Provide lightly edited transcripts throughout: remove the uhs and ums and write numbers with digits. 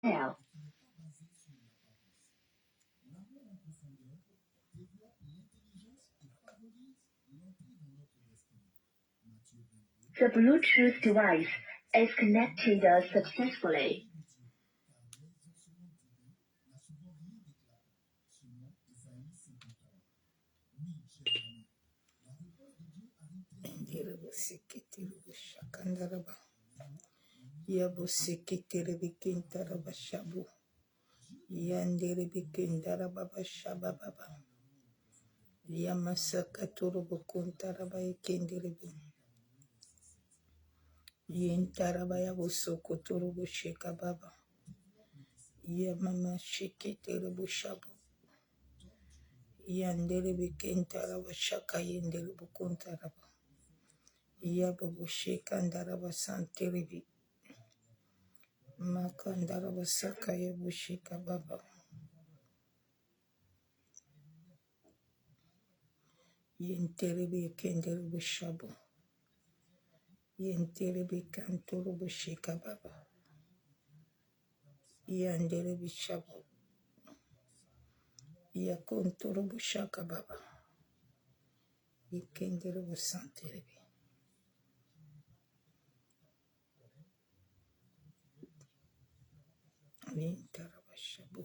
Now. The Bluetooth device is connected successfully. Yabo seketere bikintara bashabu. Yandere bikindara baba shaba baba. Yamasaka turu bukuntara bayikindere bu. Yintara bayabo soko turu busheka baba. Yamama sheketere bushabu. Yandere bikintara bashaka yendere bukuntara ba. Yabo busheka ndara basantere bi. Makandara basaka yabusheka baba. Yenterebe kendere bushabu. Yenterebe kantoro busheka baba. Yandere bishabu. Yakontoro bushaka baba. Yekendere busanterebe. Yentara bashabu.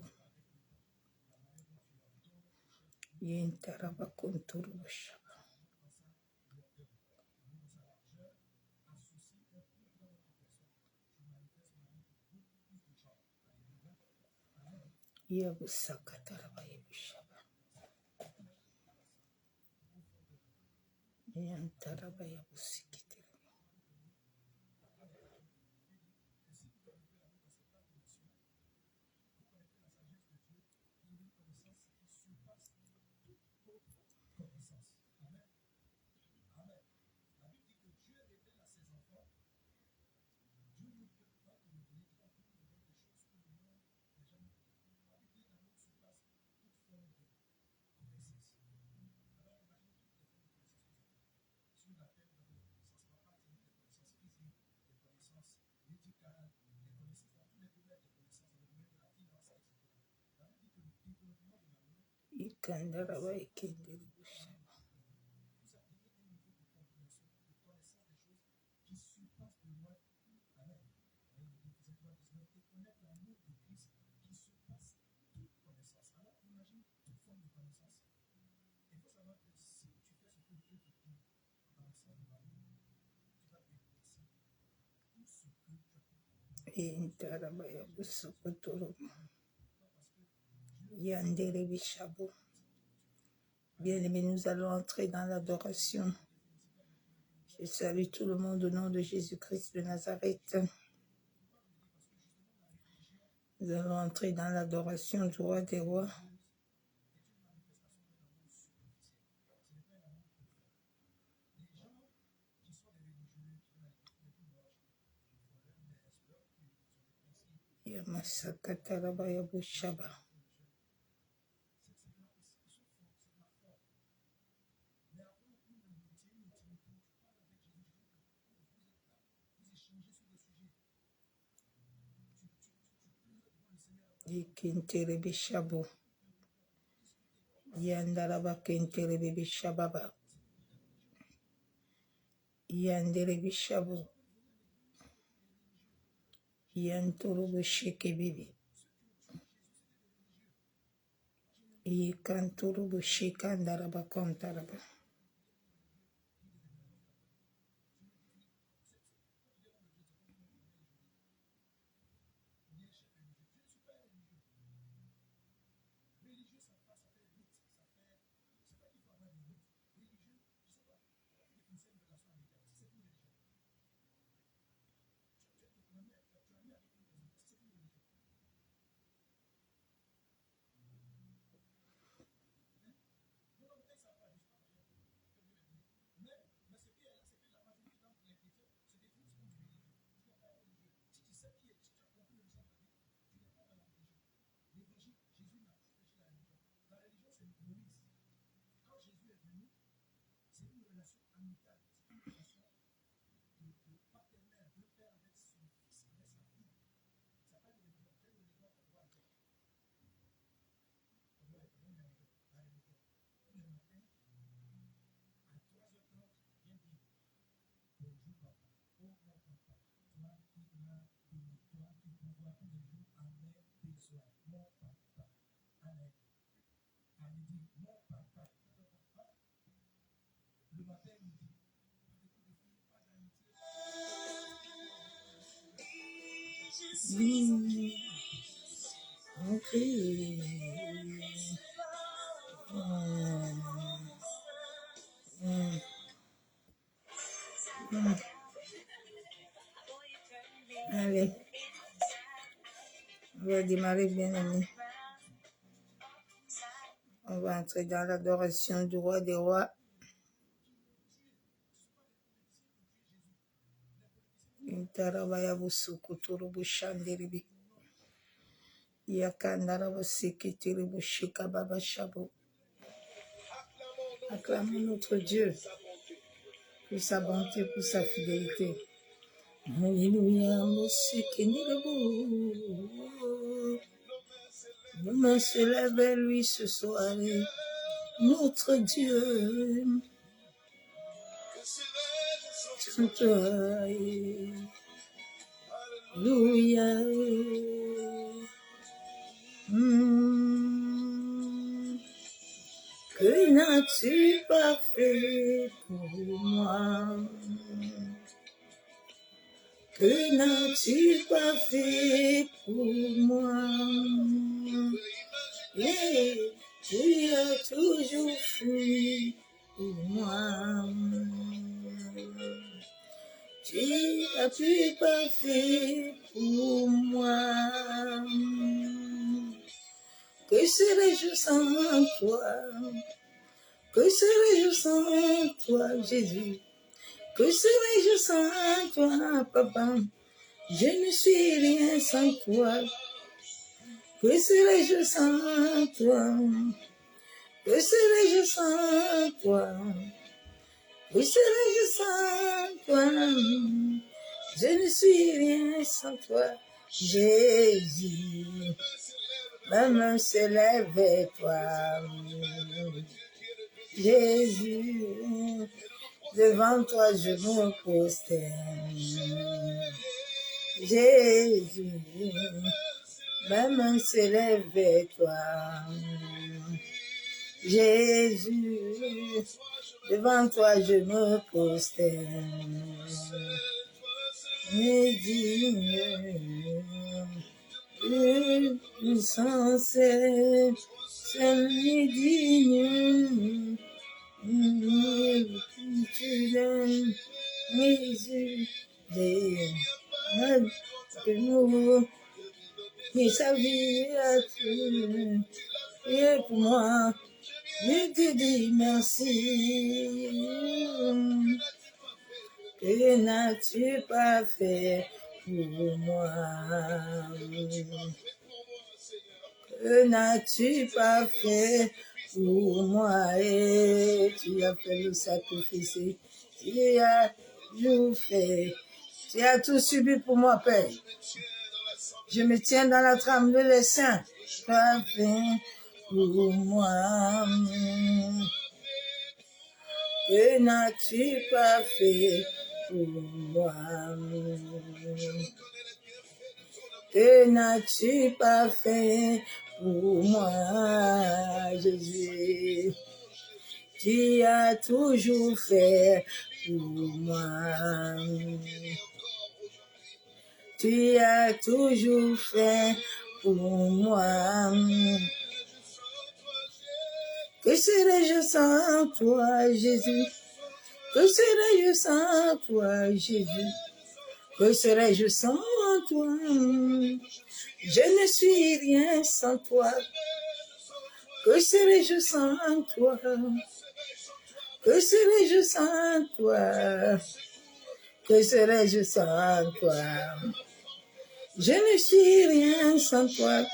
Yentara bakontoro bushaba. Yabusaka tarabaye bushaba. Yantara bayabusikitere. Ikandara bayikendere bushaba. Yentara bayabusokotoro. Yandere bishabu. Bien-aimés, nous allons entrer dans l'adoration. Je salue tout le monde au nom de Jésus-Christ de Nazareth. Nous allons entrer dans l'adoration du roi des rois. Yamasaka tarabaya bushaba. Ikintere bishabu. Yandaraba kentere bishababa. Yandere bishabu. Yanturu bushike bibi. Ikanturu bushikandaraba kontaraba. Allez, on va démarrer, bien aimé. On va entrer dans l'adoration du roi des rois. Acclamons notre Dieu pour sa bonté, pour sa fidélité. Alléluia, demain se lève vers lui ce soir, notre Dieu. Chante-toi, Alléluia. Que n'as-tu pas fait pour moi? Que n'as-tu pas fait pour moi? Et tu as toujours fait pour moi. Tu n'as-tu pas fait pour moi? Que serais-je sans toi? Que serais-je sans toi, Jésus? Que serais-je sans toi, Papa? Je ne suis rien sans toi. Que serais-je sans toi? Que serais-je sans toi? Que serais-je sans toi? Je ne suis rien sans toi, Jésus. Ma main se lève vers toi, Jésus. Devant toi je me prosterne, Jésus. Ma main se lève vers toi, Jésus. Devant toi je me prosterne, digne, sans cesse, digne. Tu donnes Jésus, que nous, et sa vie a tué, et pour moi, je te dis merci. Que n'as-tu pas fait pour moi? Que n'as-tu pas fait pour moi? Et tu as fait le sacrifice, tu as tout fait, tu as tout subi pour moi, Père. Je me tiens dans la trame de les saints, tu as fait pour moi. Que n'as-tu pas fait pour moi? Que n'as-tu pas fait pour moi, Jésus? Tu as toujours fait pour moi. Tu as toujours fait pour moi. Que serais-je sans toi, Jésus? Que serais-je sans toi, Jésus? Que serais-je sans toi? Je ne suis rien sans toi. Que serais-je sans toi? Que serais-je sans toi? Que serais-je sans toi? Je ne suis rien sans toi,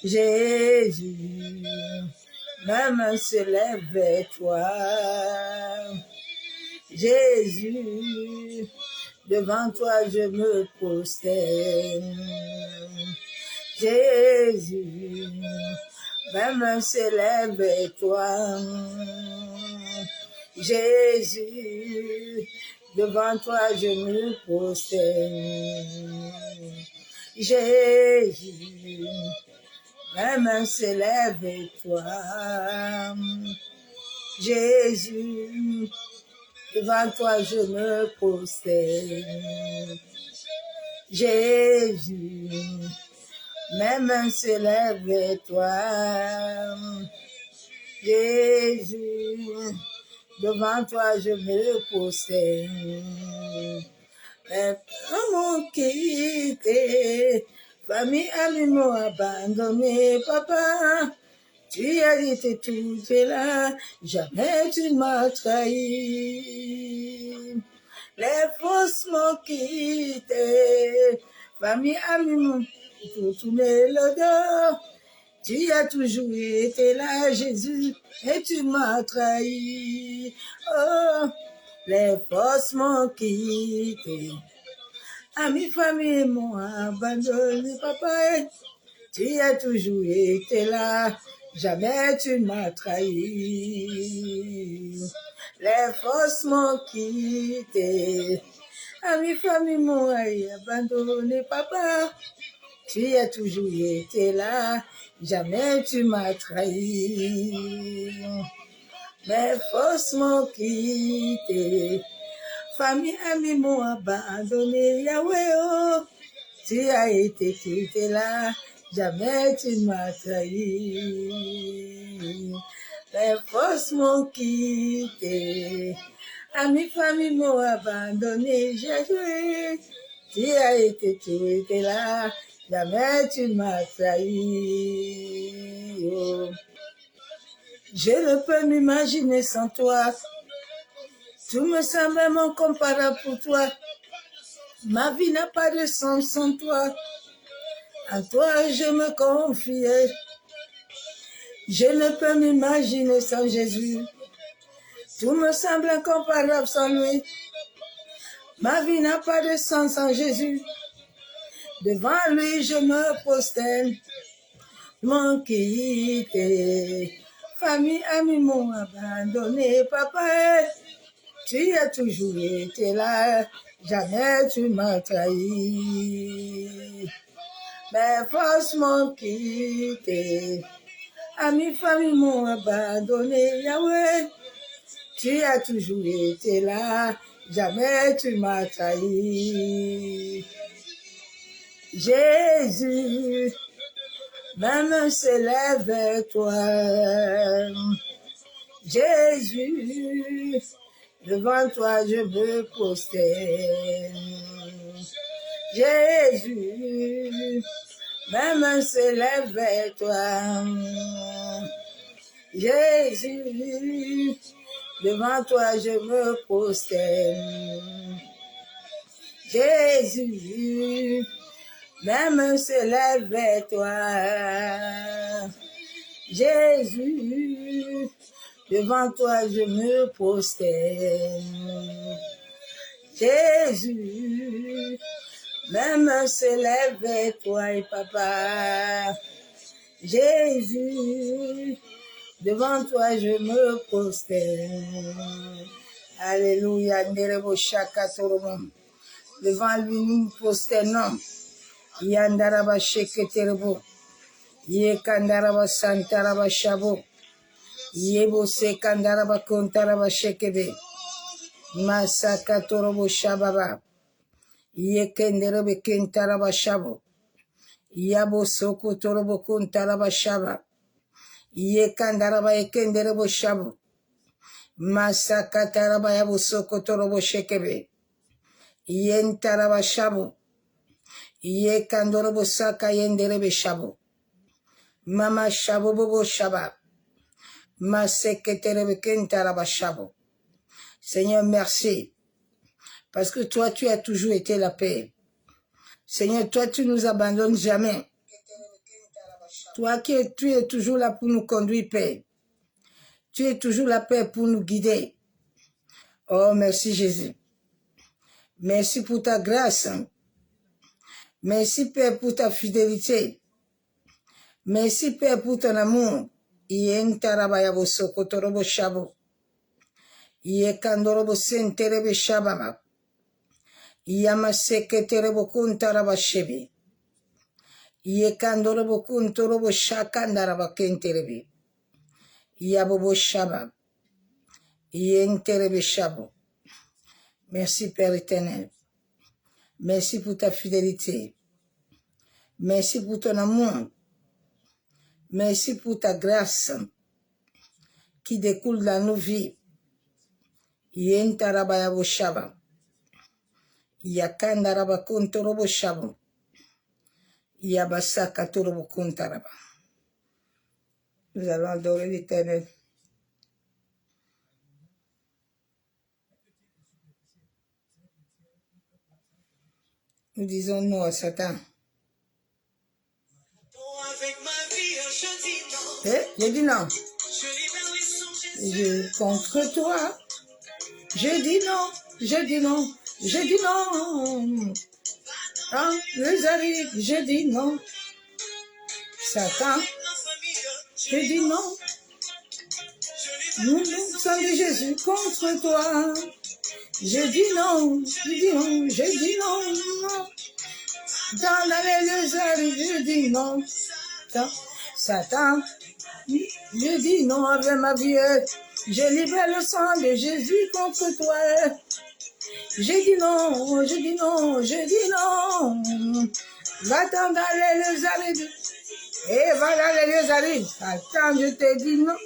Jésus. Ma main se lève vers toi, Jésus. Devant toi je me prosterne, Jésus. Ma main se lève vers toi, Jésus. Devant toi je me prosterne, Jésus, mes mains s'élèvent et toi, Jésus, devant toi je me prosterne. Jésus, mes mains s'élèvent vers toi. Jésus, devant toi je me prosterne. Mes parents m'ont quitté, famille, amis m'ont abandonné, papa. Tu as été tout là, jamais tu ne m'as trahi. Les fausses m'ont quitté, famille, amis m'ont tourné le dos. Tu as toujours été là, Jésus, et tu m'as trahi. Oh, les fausses m'ont quitté, amis, famille m'ont abandonné, papa. Tu as toujours été là, jamais tu m'as trahi. Les fausses m'ont quitté, amis, famille m'ont abandonné, papa. Tu as toujours été là, jamais tu m'as trahi. Les fausses m'ont quitté, famille, amis m'ont abandonné, Yahweh, oh. Tu as été quitté là, jamais tu ne m'as trahi. Les fausses m'ont quitté, amis, famille m'ont abandonné, Jésus. Tu as été là, jamais tu ne m'as trahi. Oh. Je ne peux m'imaginer sans toi, tout me semble incomparable pour toi. Ma vie n'a pas de sens sans toi. À toi je me confiais. Je ne peux m'imaginer sans Jésus. Tout me semble incomparable sans lui. Ma vie n'a pas de sens sans Jésus. Devant lui je me prosterne. M'ont quitté. Famille, amis m'ont abandonné. Papa, tu as toujours été là. Jamais tu m'as trahi. Mes forces m'ont quitté, amis, famille m'ont abandonné, Yahweh. Tu as toujours été là, jamais tu m'as trahi. Jésus, ma main s'élève vers toi. Jésus, devant toi je me prosterne. Jésus, ma main s'élève vers toi. Jésus, devant toi je me prosterne. Jésus, ma main s'élève vers toi. Jésus, devant toi je me prosterne. Jésus, ma main s'élève vers toi et papa. Jésus, devant toi je me prosterne. Alléluia. Nerebo shaka torobo. Devant lui nous nous prosternons. Yandaraba sheke terebo. Ye kandaraba santaraba shabo. Yebo se kandaraba kontaraba shekebe. Masaka torobo shababa. Ye kenderebe kentaraba shabo. Yabo soko torobo kontaraba shaba. Ye kandaraba ekenderebo shabo. Masaka taraba yabo soko torobo shekebe. Yen taraba shabo. Ye kandorobo saka yenderebe shabo. Mama shabo bobo shaba. Maseke terebe kentaraba shabo. Seigneur, merci. Parce que toi, tu as toujours été la paix. Seigneur, toi, tu nous abandonnes jamais. Toi, tu es toujours là pour nous conduire, Père. Tu es toujours la paix pour nous guider. Oh, merci Jésus. Merci pour ta grâce. Merci, Père, pour ta fidélité. Merci, Père, pour ton amour. Yen tarabayabo sokotorobo shabo. Ye kandorobo senterebe shababa. Yama seketerebo kuntaraba shebe. Ye kandorobo kuntorobo shakandaraba kenterebe. Yabobo shaba. Yenterebe shabo. Merci Père éternel. Merci pour ta fidélité. Merci pour ton amour. Merci pour ta grâce qui découle dans nos vies. Yentaraba yabo shaba. Yakandaraba kuntorobo shabo. Yabasaka torobo kuntaraba. Nous allons adorer l'Éternel. Nous disons non à Satan. Je dis non. Contre toi. Je dis non. Je dis non. Je dis non. Quand les arrive, je dis non. Satan. Je dis non. Nous sommes de Jésus contre toi. Je dis non, je dis non, je dis non. Dans les lieux arrivent, je dis non. Satan, je dis non avec ma vie. Je libère le sang de Jésus contre toi. Je dis non, je dis non, je dis non. Va-t'en dans les lieux arrivent. Et va dans les lieux arrivent. Satan, je te dis non.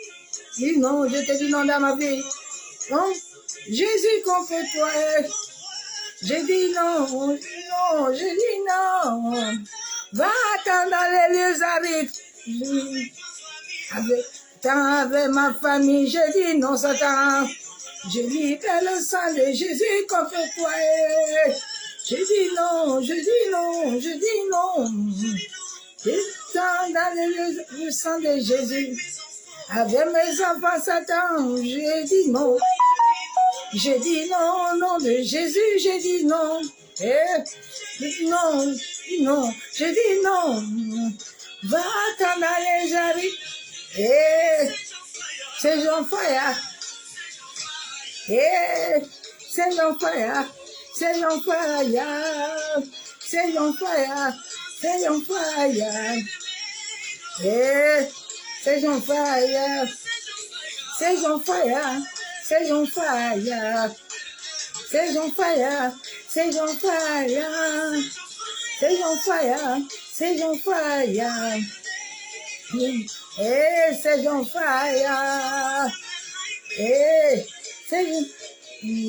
Dis non, je te dis non dans ma vie. Non, Jésus contre toi. Je dis non, non, je dis non. Va-t'en dans les lieux arides. Avec ma famille, je dis non, Satan. Je libère le sang de Jésus contre toi. Je dis non, je dis non, je dis non. Je dans les lieux, le sang de Jésus. Avec mes enfants, Satan, je dis non. Je dis non, au nom de Jésus, je dis non. Non, non, je dis non. Va-t'en aller, j'arrive. C'est Jean-Faya. C'est Jean-Faya. C'est Jean-Faya. C'est Jean-Faya. C'est Jean-Faya. C'est Jean-Faya. C'est Jean-Faya. C'est Jean-Faya. C'est Jean-Faya. C'est Jean-Faya. C'est Jean-Faya. C'est Jean-Faya. C'est Jean-Faya. C'est C'est Jean-Faya.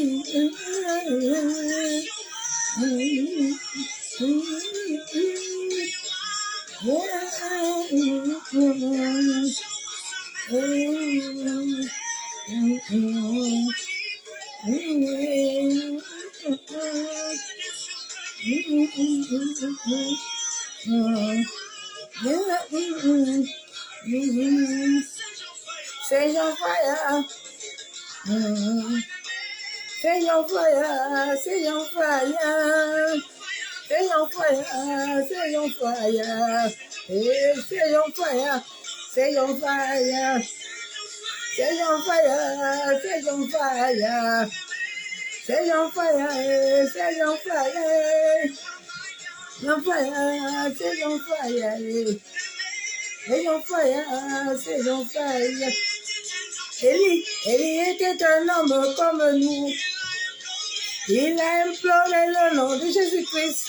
C'est Jean-Faya. C'est Jean-Faya. C'est Jean-Faya. C'est Jean-Faya. C'est Jean-Faya. C'est Jean-Faya. C'est Jean-Faya. C'est Jean-Faya. C'est Jean-Faya. C'est Jean-Faya. Jean-Faya. C'est Jean-Faya. C'est Jean-Faya. C'est Jean-Faya. Élie était un homme comme nous. Il a imploré le nom de Jésus-Christ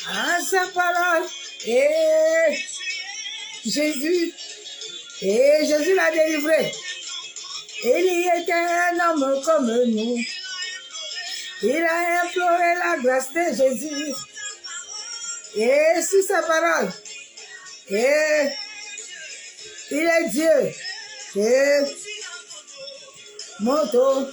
à sa parole. Et Jésus l'a délivré. Élie était un homme comme nous. Il a imploré la grâce de Jésus. Et sur sa parole. Et il est Dieu. Et moto.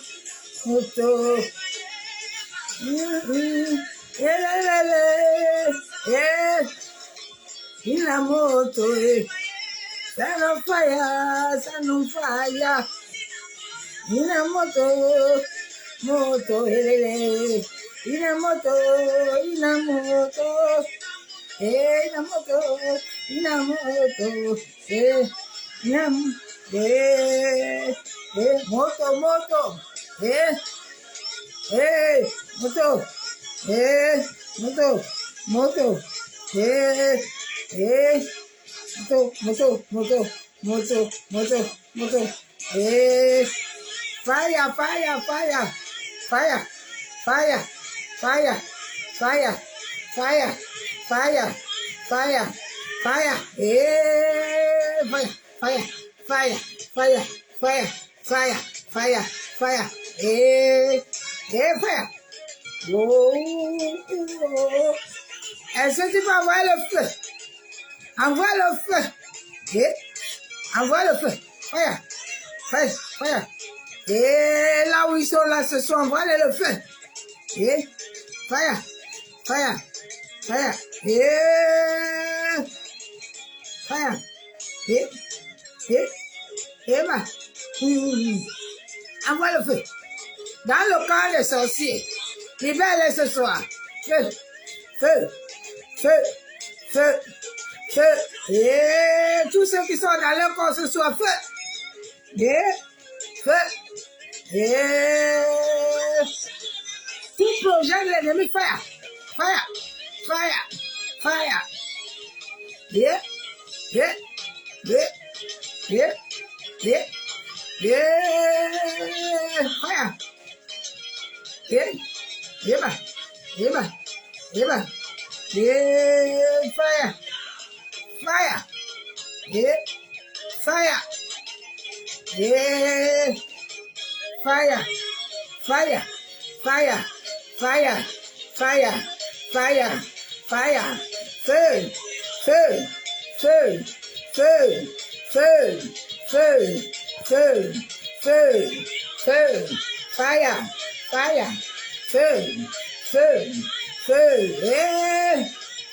Il a moto. Ça non faya. Il a moto. Il a moto. Moto. moto, moto, moto, moto, moto, moto, fire, fire, fire, fire, fire, fire, fire, fire, fire, fire, fire, fire, fire, fire, fire, fire, fire, fire, fire. Oh, est-ce que tu peux envoyer le feu? Envoie le feu. Envoie le feu. Fire, fire, fire. Et là où ils sont là ce soir, envoie le feu. Fire, fire, fire. Fire. Envoie le feu. Dans le camp des sorciers, libère-les ce soir. Feu, feu, feu, feu, feu. Et tous ceux qui sont dans le corps ce soir, feu. Feu. Tout projet de l'ennemi, fire, fire, fire, fire. Fire. Fire. Fire. Fire. Fire. Fire. Fire. Fire. Fire. Fire. Fire. Feu. Feu. Feu. Feu. Feu. Feu. Feu. Feu. Feu. Fire. Fire. Feu. Feu. Feu.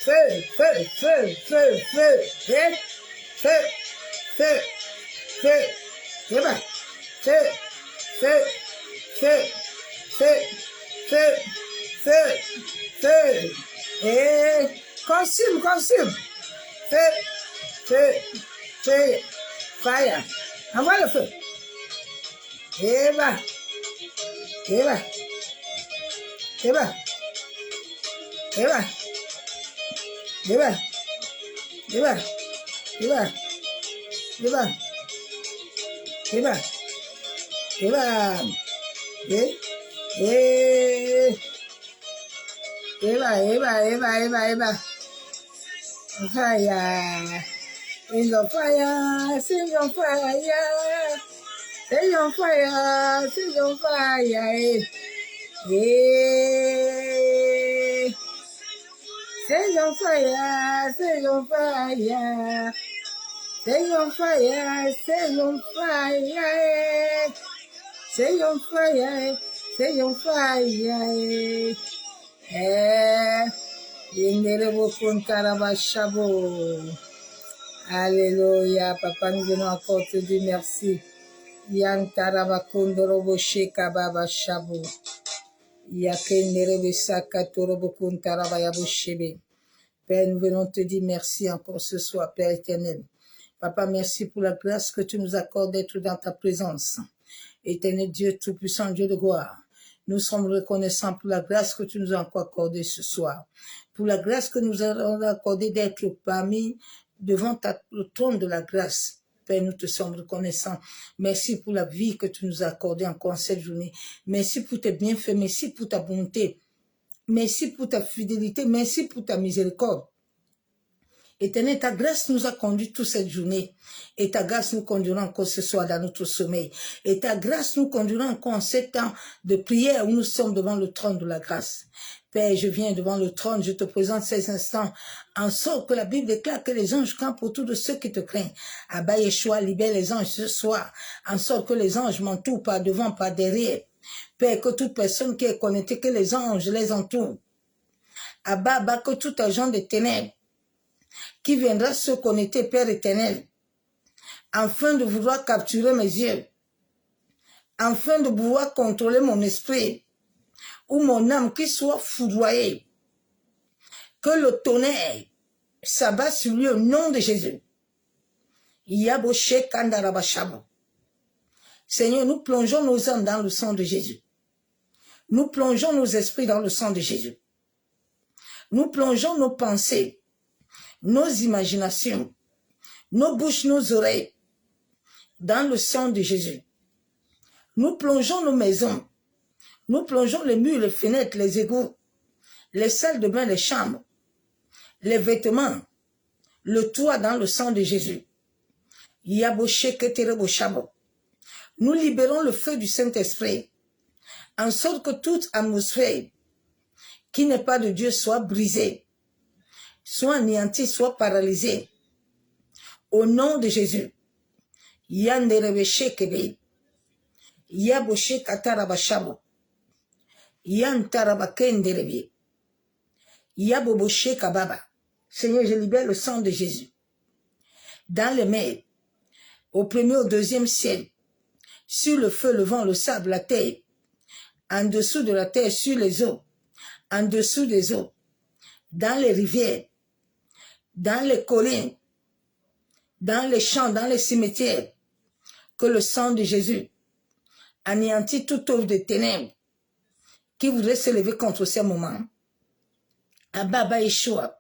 Feu. Feu. Feu. Feu. Feu. Feu. Feu. Feu. Feu. Feu. Feu. Feu. Feu. Feu. Feu. Feu. Consume, consume. Feu. Feu. Feu. Fire. Envoie le feu. Eva. Eva. Eva. Eva. Eva. Eva. Eva. Eva. Eva. Eva. Eva. Fire. In the fire, sing on fire. Sing on fire, sing on fire. Sing on fire, sing on fire. Sing on fire, sing on fire. Sing on fire, sing on fire. Alléluia, papa, nous venons encore te dire merci. Yan tarabakondorobo shekababa shabu. Yakenderebe sakatorobo kuntarabaya shebe. Père, nous venons te dire merci encore ce soir, Père éternel. Papa, merci pour la grâce que tu nous accordes d'être dans ta présence. Éternel Dieu, tout-puissant Dieu de gloire. Nous sommes reconnaissants pour la grâce que tu nous as encore accordée ce soir. Pour la grâce que nous avons accordée d'être parmi, devant le trône de la grâce. Père, nous te sommes reconnaissants. Merci pour la vie que tu nous as accordée encore cette journée. Merci pour tes bienfaits. Merci pour ta bonté. Merci pour ta fidélité. Merci pour ta miséricorde. Éternel, ta grâce nous a conduits toute cette journée. Et ta grâce nous conduira encore ce soir dans notre sommeil. Et ta grâce nous conduira encore en ces temps de prière où nous sommes devant le trône de la grâce. Père, je viens devant le trône, je te présente ces instants, en sorte que la Bible déclare que les anges campent autour de ceux qui te craignent. Abba Yeshua, libère les anges ce soir, en sorte que les anges m'entourent par devant, par derrière. Père, que toute personne qui est connectée, que les anges les entourent. Abba, que tout agent des ténèbres qui viendra se connecter, Père éternel, afin de vouloir capturer mes yeux, afin de pouvoir contrôler mon esprit, ou mon âme qui soit foudroyée, que le tonnerre s'abat sur lui au nom de Jésus. Seigneur, nous plongeons nos âmes dans le sang de Jésus. Nous plongeons nos esprits dans le sang de Jésus. Nous plongeons nos pensées, nos imaginations, nos bouches, nos oreilles dans le sang de Jésus. Nous plongeons nos maisons, nous plongeons les murs, les fenêtres, les égouts, les salles de bain, les chambres, les vêtements, le toit dans le sang de Jésus. Nous libérons le feu du Saint-Esprit en sorte que toute atmosphère qui n'est pas de Dieu soit brisée, soit anéantie, soit paralysée. Au nom de Jésus. Yanderebeshekebe. Yaboshe katarabashabo. Yantarabakenderebe. Yaboboshe kababa. Seigneur, je libère le sang de Jésus. Dans les mers, au premier, au deuxième ciel, sur le feu, le vent, le sable, la terre, en dessous de la terre, sur les eaux, en dessous des eaux, dans les rivières, dans les collines, dans les champs, dans les cimetières, que le sang de Jésus anéantit toute œuvre de ténèbres qui voudrait se lever contre ces moments. Ababa Yeshua,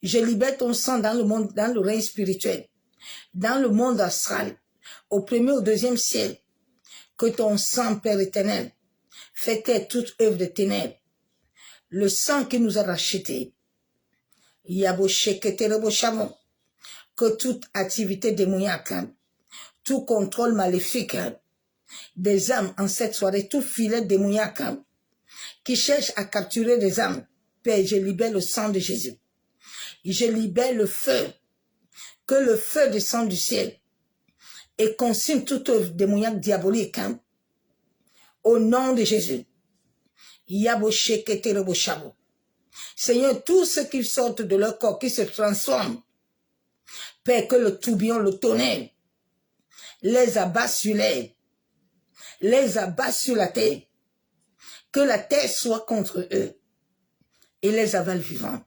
je libère ton sang dans le monde, dans le règne spirituel, dans le monde astral, au premier, au deuxième ciel, que ton sang, Père éternel, fait taire toute œuvre de ténèbres, le sang qui nous a rachetés. Que toute activité démoniaque, tout contrôle maléfique des âmes en cette soirée, tout filet démoniaque qui cherche à capturer des âmes, Père, je libère le sang de Jésus. Je libère le feu, que le feu descende du ciel et consume toute œuvre démoniaque diabolique. Au nom de Jésus. Seigneur, tous ceux qui sortent de leur corps, qui se transforment, Père, que le tourbillon, le tonnerre, les abat sur l'air, les abat sur la terre, que la terre soit contre eux et les avale vivants.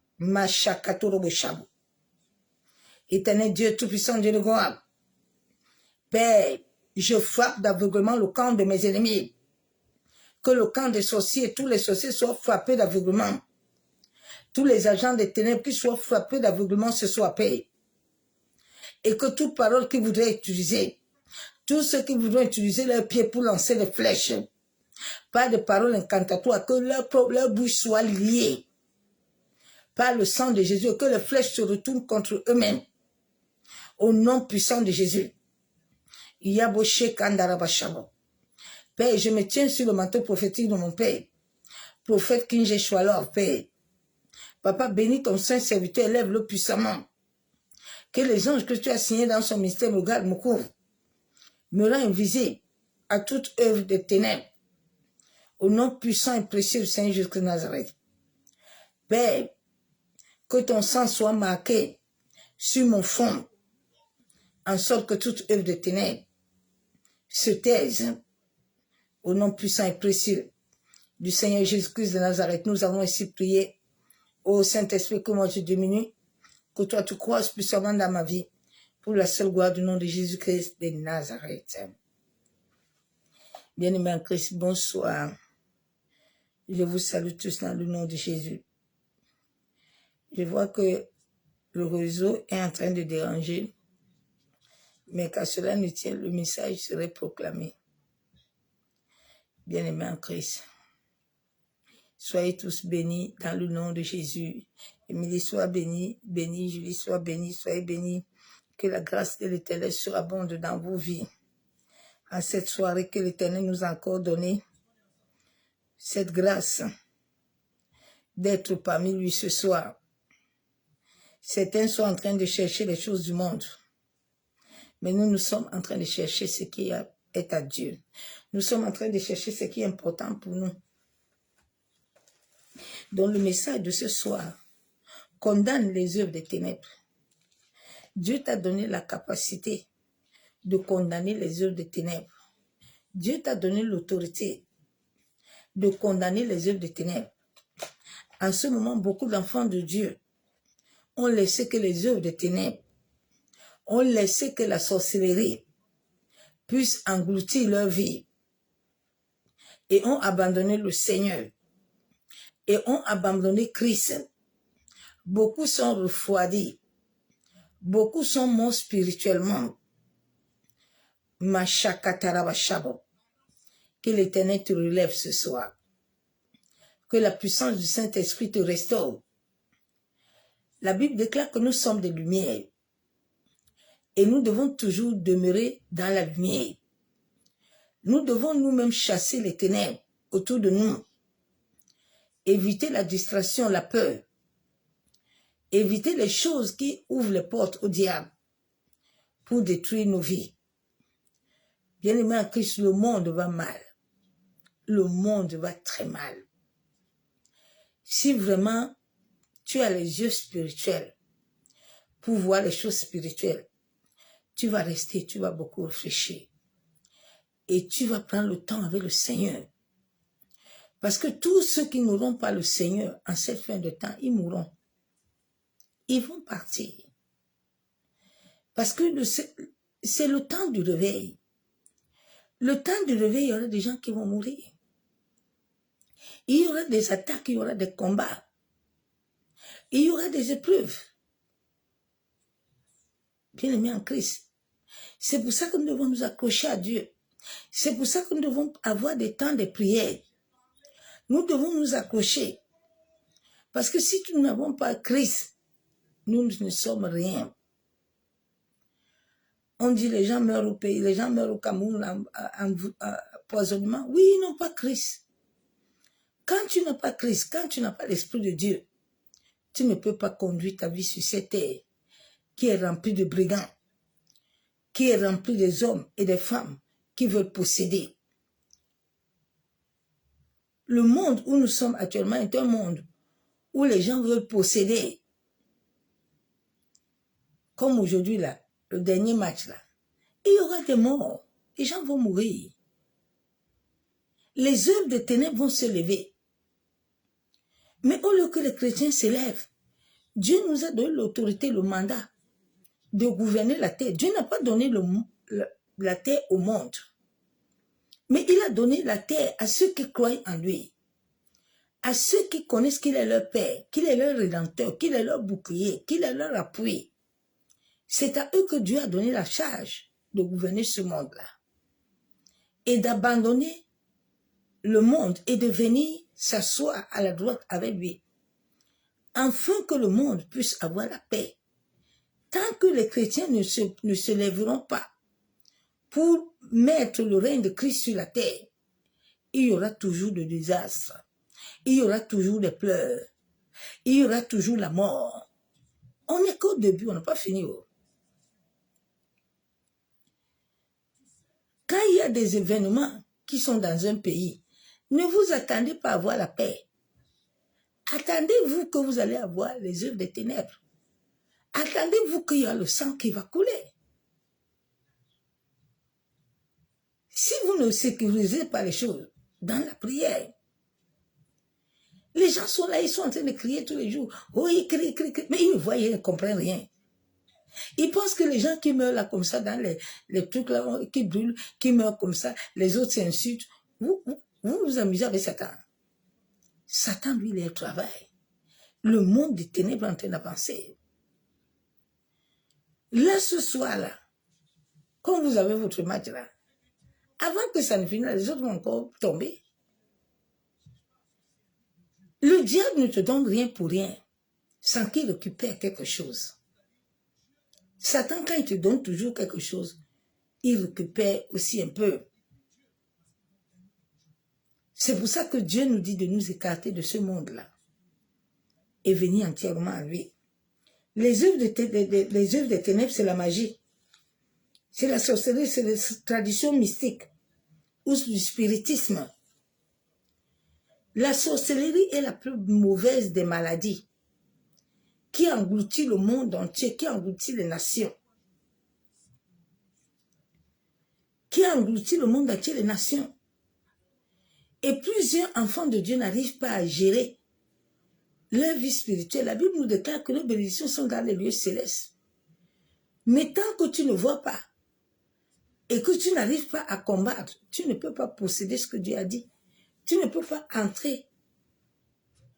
Éternel Dieu Tout-Puissant, Dieu de gloire, Père, je frappe d'aveuglement le camp de mes ennemis, que le camp des sorciers, tous les sorciers soient frappés d'aveuglement, tous les agents des ténèbres qui soient frappés d'aveuglement ce soir, Père, et que toute parole qu'ils voudraient utiliser, tous ceux qui voudront utiliser leurs pieds pour lancer des flèches, pas de paroles incantatoires, que leur bouche soit liée par le sang de Jésus, que les flèches se retournent contre eux-mêmes. Au nom puissant de Jésus. Père, je me tiens sur le manteau prophétique de mon Père. Prophète Kinje Choualor, Père. Papa, bénis ton saint serviteur, élève-le puissamment. Que les anges que tu as signés dans son mystère me gardent, me couvrent, me rend invisible à toute œuvre de ténèbres. Au nom puissant et précieux du Seigneur Jésus de Nazareth. Père, que ton sang soit marqué sur mon front, en sorte que toute œuvre de ténèbres se taise. Au nom puissant et précieux du Seigneur Jésus-Christ de Nazareth, nous avons ainsi prié. Ô Saint-Esprit, que moi je diminue, que toi tu croises puissamment dans ma vie, pour la seule gloire du nom de Jésus-Christ de Nazareth. Bien-aimés en Christ, bonsoir. Je vous salue tous dans le nom de Jésus. Je vois que le réseau est en train de déranger, mais qu'à cela ne tienne, le message serait proclamé. Bien-aimés en Christ, soyez tous bénis dans le nom de Jésus. Émilie soit bénie, Julie soit bénie, soyez bénis. Que la grâce de l'Éternel surabonde dans vos vies. En cette soirée que l'Éternel nous a encore donné, cette grâce d'être parmi lui ce soir. Certains sont en train de chercher les choses du monde, mais nous sommes en train de chercher ce qui est à Dieu. Nous sommes en train de chercher ce qui est important pour nous. Donc le message de ce soir condamne les œuvres des ténèbres. Dieu t'a donné la capacité de condamner les œuvres des ténèbres. Dieu t'a donné l'autorité de condamner les œuvres des ténèbres. En ce moment, beaucoup d'enfants de Dieu ont laissé que les œuvres des ténèbres, ont laissé que la sorcellerie puisse engloutir leur vie et ont abandonné le Seigneur et ont abandonné Christ Beaucoup sont refroidis. Beaucoup sont morts spirituellement. Machakatarabashabo. Que l'Éternel te relève ce soir. Que la puissance du Saint-Esprit te restaure. La Bible déclare que nous sommes des lumières. Et nous devons toujours demeurer dans la lumière. Nous devons nous-mêmes chasser les ténèbres autour de nous. Éviter la distraction, la peur. Éviter les choses qui ouvrent les portes au diable pour détruire nos vies. Bien-aimé en Christ, le monde va mal. Le monde va très mal. Si vraiment tu as les yeux spirituels pour voir les choses spirituelles, tu vas rester, tu vas beaucoup réfléchir. Et tu vas prendre le temps avec le Seigneur. Parce que tous ceux qui n'auront pas le Seigneur en cette fin de temps, ils mourront. Ils vont partir. Parce que c'est le temps du réveil. Le temps du réveil, il y aura des gens qui vont mourir. Il y aura des attaques, il y aura des combats. Il y aura des épreuves. Bien-aimés en Christ. C'est pour ça que nous devons nous accrocher à Dieu. C'est pour ça que nous devons avoir des temps de prière. Nous devons nous accrocher. Parce que si nous n'avons pas Christ, nous ne sommes rien. On dit les gens meurent au pays, les gens meurent au Cameroun en empoisonnement. Oui, ils n'ont pas Christ. Quand tu n'as pas Christ, quand tu n'as pas l'Esprit de Dieu, tu ne peux pas conduire ta vie sur cette terre qui est remplie de brigands, qui est remplie des hommes et des femmes qui veulent posséder. Le monde où nous sommes actuellement est un monde où les gens veulent posséder. Comme aujourd'hui, là, le dernier match, là. Il y aura des morts. Les gens vont mourir. Les œuvres des ténèbres vont se lever. Mais au lieu que les chrétiens s'élèvent, Dieu nous a donné l'autorité, le mandat de gouverner la terre. Dieu n'a pas donné la terre au monde. Mais il a donné la terre à ceux qui croient en lui. À ceux qui connaissent qu'il est leur Père, qu'il est leur Rédempteur, qu'il est leur bouclier, qu'il est leur appui. C'est à eux que Dieu a donné la charge de gouverner ce monde-là. Et d'abandonner le monde et de venir s'asseoir à la droite avec lui. Afin que le monde puisse avoir la paix. Tant que les chrétiens ne se lèveront pas pour mettre le règne de Christ sur la terre, il y aura toujours des désastres. Il y aura toujours des pleurs. Il y aura toujours la mort. On n'est qu'au début, on n'a pas fini. Quand il y a des événements qui sont dans un pays, ne vous attendez pas à avoir la paix. Attendez-vous que vous allez avoir les œuvres des ténèbres. Attendez-vous qu'il y a le sang qui va couler. Si vous ne sécurisez pas les choses dans la prière, les gens sont là, ils sont en train de crier tous les jours. Oh, ils crient, mais ils ne voient rien, ils ne comprennent rien. Ils pensent que les gens qui meurent là comme ça, dans les trucs là, qui brûlent, qui meurent comme ça, les autres s'insultent. Vous vous amusez avec Satan. Satan, lui, il est au travail. Le monde des ténèbres est en train d'avancer. Là, ce soir-là, quand vous avez votre match là, avant que ça ne finisse, les autres vont encore tomber. Le diable ne te donne rien pour rien, sans qu'il récupère quelque chose. Satan, quand il te donne toujours quelque chose, il récupère aussi un peu. C'est pour ça que Dieu nous dit de nous écarter de ce monde-là et venir entièrement à lui. Les œuvres des ténèbres, c'est la magie. C'est la sorcellerie, c'est la tradition mystique ou du spiritisme. La sorcellerie est la plus mauvaise des maladies qui engloutit le monde entier, qui engloutit les nations. Qui engloutit le monde entier, les nations. Et plusieurs enfants de Dieu n'arrivent pas à gérer leur vie spirituelle. La Bible nous déclare que nos bénédictions sont dans les lieux célestes. Mais tant que tu ne vois pas et que tu n'arrives pas à combattre, tu ne peux pas posséder ce que Dieu a dit. Tu ne peux pas entrer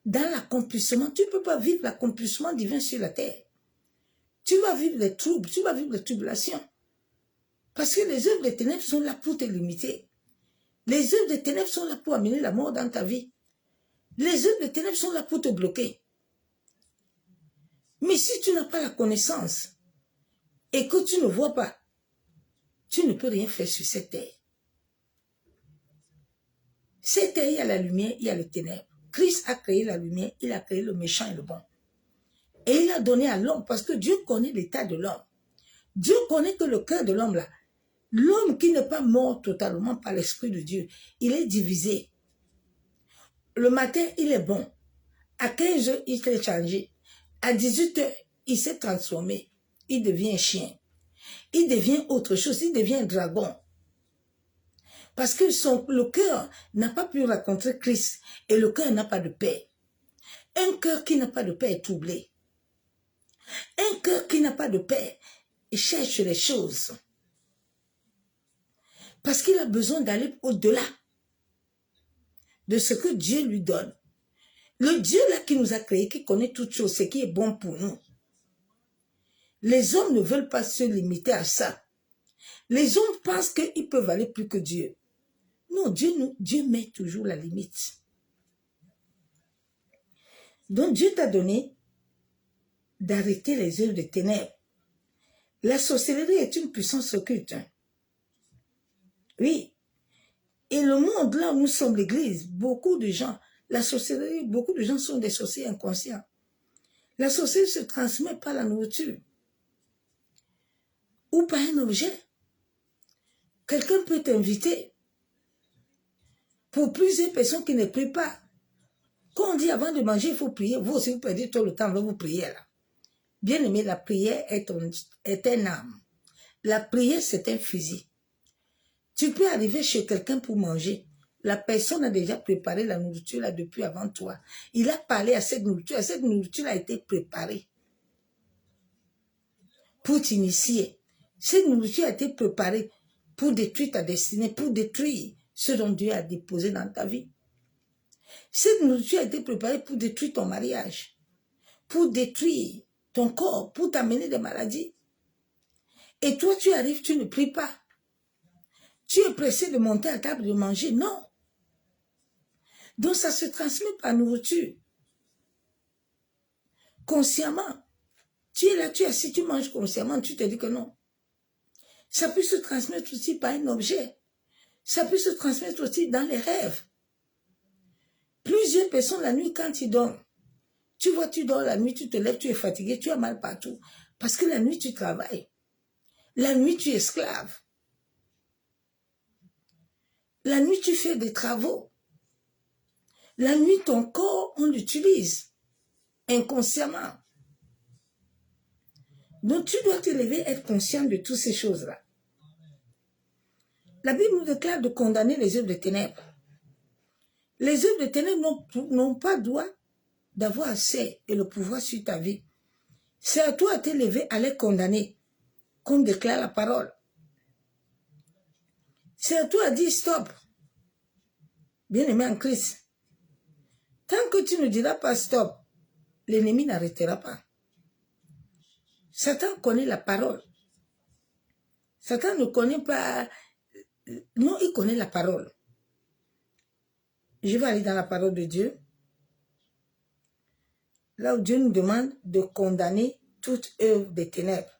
dans l'accomplissement. Tu ne peux pas vivre l'accomplissement divin sur la terre. Tu vas vivre les troubles, tu vas vivre les tribulations. Parce que les œuvres des ténèbres sont là pour te limiter. Les œuvres des ténèbres sont là pour amener la mort dans ta vie. Les œuvres des ténèbres sont là pour te bloquer. Mais si tu n'as pas la connaissance et que tu ne vois pas, tu ne peux rien faire sur cette terre. Cette terre, il y a la lumière, il y a les ténèbres. Christ a créé la lumière, il a créé le méchant et le bon. Et il a donné à l'homme, parce que Dieu connaît l'état de l'homme. Dieu connaît que le cœur de l'homme là, l'homme qui n'est pas mort totalement par l'Esprit de Dieu, il est divisé. Le matin, il est bon. À 15 heures, il s'est changé. À 18 heures, il s'est transformé. Il devient chien. Il devient autre chose, il devient dragon. Parce que le cœur n'a pas pu rencontrer Christ et le cœur n'a pas de paix. Un cœur qui n'a pas de paix est troublé. Un cœur qui n'a pas de paix, il cherche les choses. Parce qu'il a besoin d'aller au-delà de ce que Dieu lui donne. Le Dieu là qui nous a créés, qui connaît toutes choses, ce qui est bon pour nous. Les hommes ne veulent pas se limiter à ça. Les hommes pensent qu'ils peuvent aller plus que Dieu. Non, Dieu met toujours la limite. Donc Dieu t'a donné d'arrêter les œuvres des ténèbres. La sorcellerie est une puissance occulte. Oui. Et le monde là où nous sommes l'église, beaucoup de gens, la sorcellerie, beaucoup de gens sont des sorciers inconscients. La sorcellerie se transmet par la nourriture ou par un objet. Quelqu'un peut t'inviter. Pour plusieurs personnes qui ne prient pas, quand on dit avant de manger, il faut prier, vous aussi vous perdez tout le temps, vous priez là. Bien aimé, la prière est un âme. La prière, c'est un fusil. Tu peux arriver chez quelqu'un pour manger. La personne a déjà préparé la nourriture là depuis avant toi. Il a parlé à cette nourriture a été préparée pour t'initier. Cette nourriture a été préparée pour détruire ta destinée, pour détruire ce dont Dieu a déposé dans ta vie. Cette nourriture a été préparée pour détruire ton mariage, pour détruire ton corps, pour t'amener des maladies. Et toi, tu arrives, tu ne pries pas. Tu es pressé de monter à table de manger. Non. Donc, ça se transmet par nourriture. Consciemment. Tu es là, tu es assis, tu manges consciemment, tu te dis que non. Ça peut se transmettre aussi par un objet. Ça peut se transmettre aussi dans les rêves. Plusieurs personnes la nuit quand ils dorment. Tu vois, tu dors la nuit, tu te lèves, tu es fatigué, tu as mal partout. Parce que la nuit, tu travailles. La nuit, tu es esclave. La nuit, tu fais des travaux. La nuit, ton corps, on l'utilise inconsciemment. Donc, tu dois te lever, être conscient de toutes ces choses-là. La Bible nous déclare de condamner les œuvres des ténèbres. Les œuvres des ténèbres n'ont pas droit d'avoir accès et le pouvoir sur ta vie. C'est à toi de te lever à les condamner, comme déclare la parole. C'est à toi de dire stop. Bien-aimé en Christ. Tant que tu ne diras pas stop, l'ennemi n'arrêtera pas. Satan connaît la parole. Satan ne connaît pas... Non, il connaît la parole. Je vais aller dans la parole de Dieu. Là où Dieu nous demande de condamner toute œuvre des ténèbres.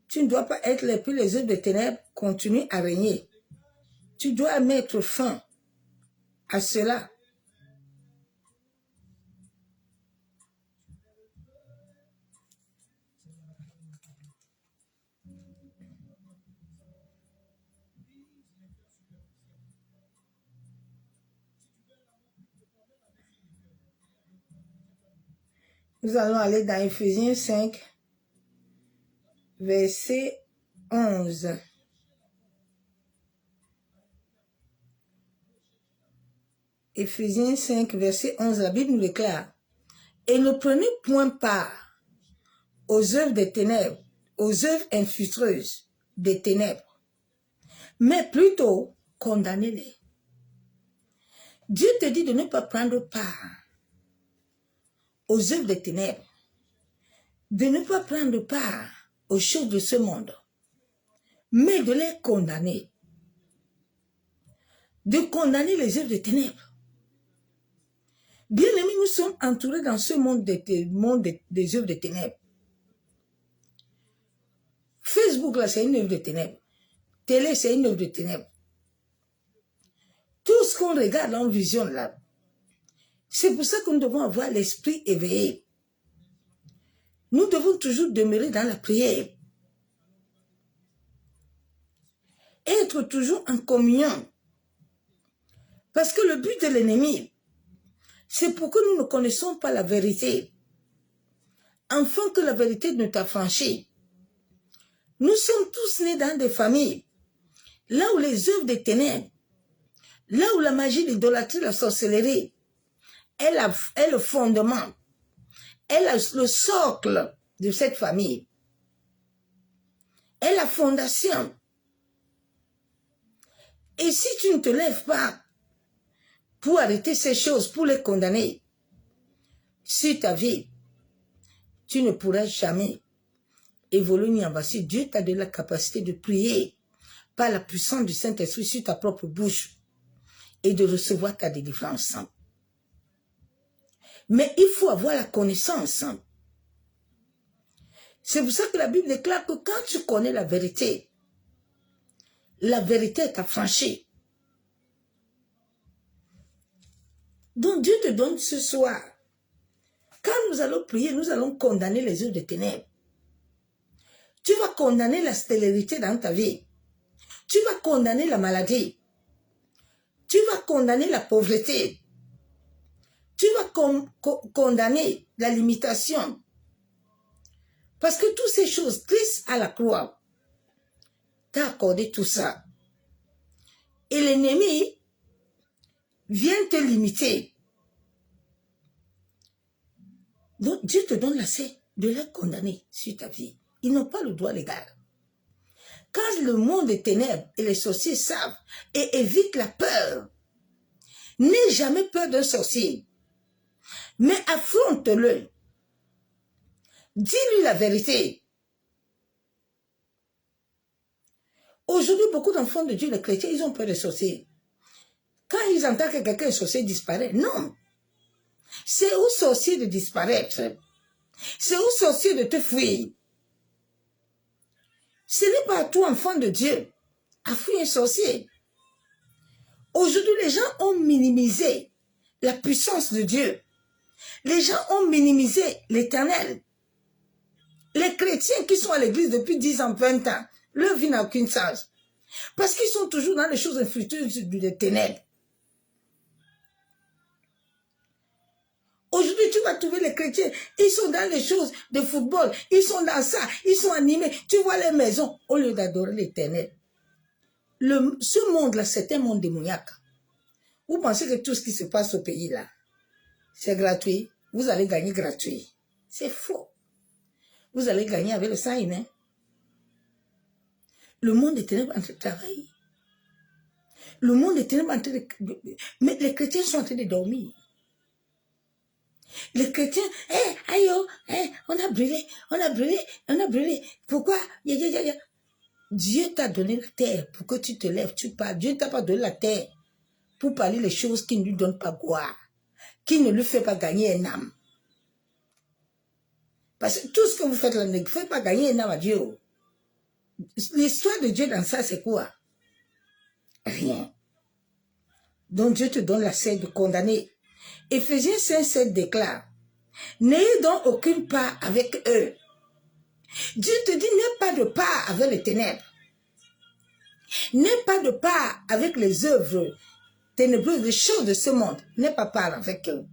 Tu ne dois pas être là, puis les œuvres des ténèbres continuent à régner. Tu dois mettre fin à cela. Nous allons aller dans Éphésiens 5, verset 11. Éphésiens 5, verset 11, la Bible nous déclare « Et ne prenez point part aux œuvres des ténèbres, aux œuvres infructueuses des ténèbres, mais plutôt condamnez-les. Dieu te dit de ne pas prendre part aux œuvres des ténèbres, de ne pas prendre part aux choses de ce monde, mais de les condamner. De condamner les œuvres des ténèbres. Bien aimés, nous sommes entourés dans ce monde des œuvres des ténèbres. Facebook, là, c'est une œuvre de ténèbres. Télé, c'est une œuvre de ténèbres. Tout ce qu'on regarde en vision, là, c'est pour ça que nous devons avoir l'esprit éveillé. Nous devons toujours demeurer dans la prière. Être toujours en communion. Parce que le but de l'ennemi, c'est pour que nous ne connaissons pas la vérité. Afin que la vérité ne t'affranchisse. Nous sommes tous nés dans des familles, là où les œuvres des ténèbres, là où la magie, l'idolâtrie, la sorcellerie est le fondement, est le socle de cette famille, est la fondation. Et si tu ne te lèves pas pour arrêter ces choses, pour les condamner, sur ta vie, tu ne pourras jamais évoluer ni avancer. Dieu t'a donné la capacité de prier par la puissance du Saint-Esprit sur ta propre bouche et de recevoir ta délivrance. Mais il faut avoir la connaissance. C'est pour ça que la Bible déclare que quand tu connais la vérité est affranchie. Donc Dieu te donne ce soir. Quand nous allons prier, nous allons condamner les œuvres des ténèbres. Tu vas condamner la stérilité dans ta vie. Tu vas condamner la maladie. Tu vas condamner la pauvreté. Tu vas condamner la limitation. Parce que toutes ces choses, Christ à la croix t'a accordé tout ça. Et l'ennemi vient te limiter. Donc Dieu te donne l'accès de les condamner sur ta vie. Ils n'ont pas le droit légal. Quand le monde des ténèbres et les sorciers savent et évitent la peur, n'aie jamais peur d'un sorcier, mais affronte-le. Dis-lui la vérité. Aujourd'hui, beaucoup d'enfants de Dieu, les chrétiens, ils ont peur des sorciers. Quand ils entendent que quelqu'un est sorcier disparaît, non. C'est au sorcier de disparaître. C'est au sorcier de te fuir. Ce n'est pas à toi, enfant de Dieu, à fuir un sorcier. Aujourd'hui, les gens ont minimisé la puissance de Dieu. Les gens ont minimisé l'Éternel. Les chrétiens qui sont à l'église depuis 10 ans, 20 ans, leur vie n'a aucune sens. Parce qu'ils sont toujours dans les choses infructueuses des ténèbres. Aujourd'hui, tu vas trouver les chrétiens, ils sont dans les choses de football, ils sont dans ça, ils sont animés. Tu vois les maisons, au lieu d'adorer l'Éternel. Ce monde-là, c'est un monde démoniaque. Vous pensez que tout ce qui se passe au pays-là, c'est gratuit? Vous allez gagner gratuit. C'est faux. Vous allez gagner avec le sang humain. Le monde des ténèbres est en train de travailler. Le monde des ténèbres est en train de... Mais les chrétiens sont en train de dormir. Les chrétiens, aïe, on a brûlé, on a brûlé, on a brûlé. Pourquoi? Dieu t'a donné la terre pour que tu te lèves, tu parles. Dieu ne t'a pas donné la terre pour parler les choses qui ne lui donnent pas gloire, qui ne lui fait pas gagner un âme. Parce que tout ce que vous faites là ne fait pas gagner un âme à Dieu. L'histoire de Dieu dans ça, c'est quoi? Rien. Donc Dieu te donne l'accès de condamner. Éphésiens 5:7 déclare, n'ayez donc aucune part avec eux. Dieu te dit, n'aie pas de part avec les ténèbres. N'aie pas de part avec les œuvres ténébreuses, les choses de ce monde. N'aie pas part avec eux.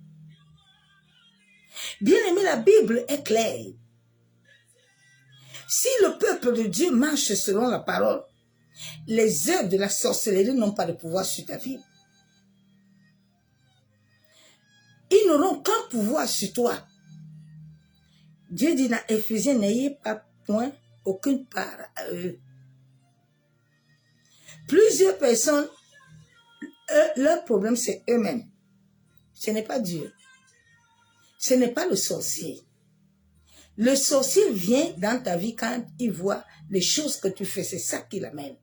Bien aimé, la Bible est claire. Si le peuple de Dieu marche selon la parole, les œuvres de la sorcellerie n'ont pas de pouvoir sur ta vie. Ils n'auront qu'un pouvoir sur toi. Dieu dit dans Éphésiens, n'ayez pas point aucune part à eux. Plusieurs personnes Leur problème, c'est eux-mêmes. Ce n'est pas Dieu. Ce n'est pas le sorcier. Le sorcier vient dans ta vie quand il voit les choses que tu fais. C'est ça qui l'amène.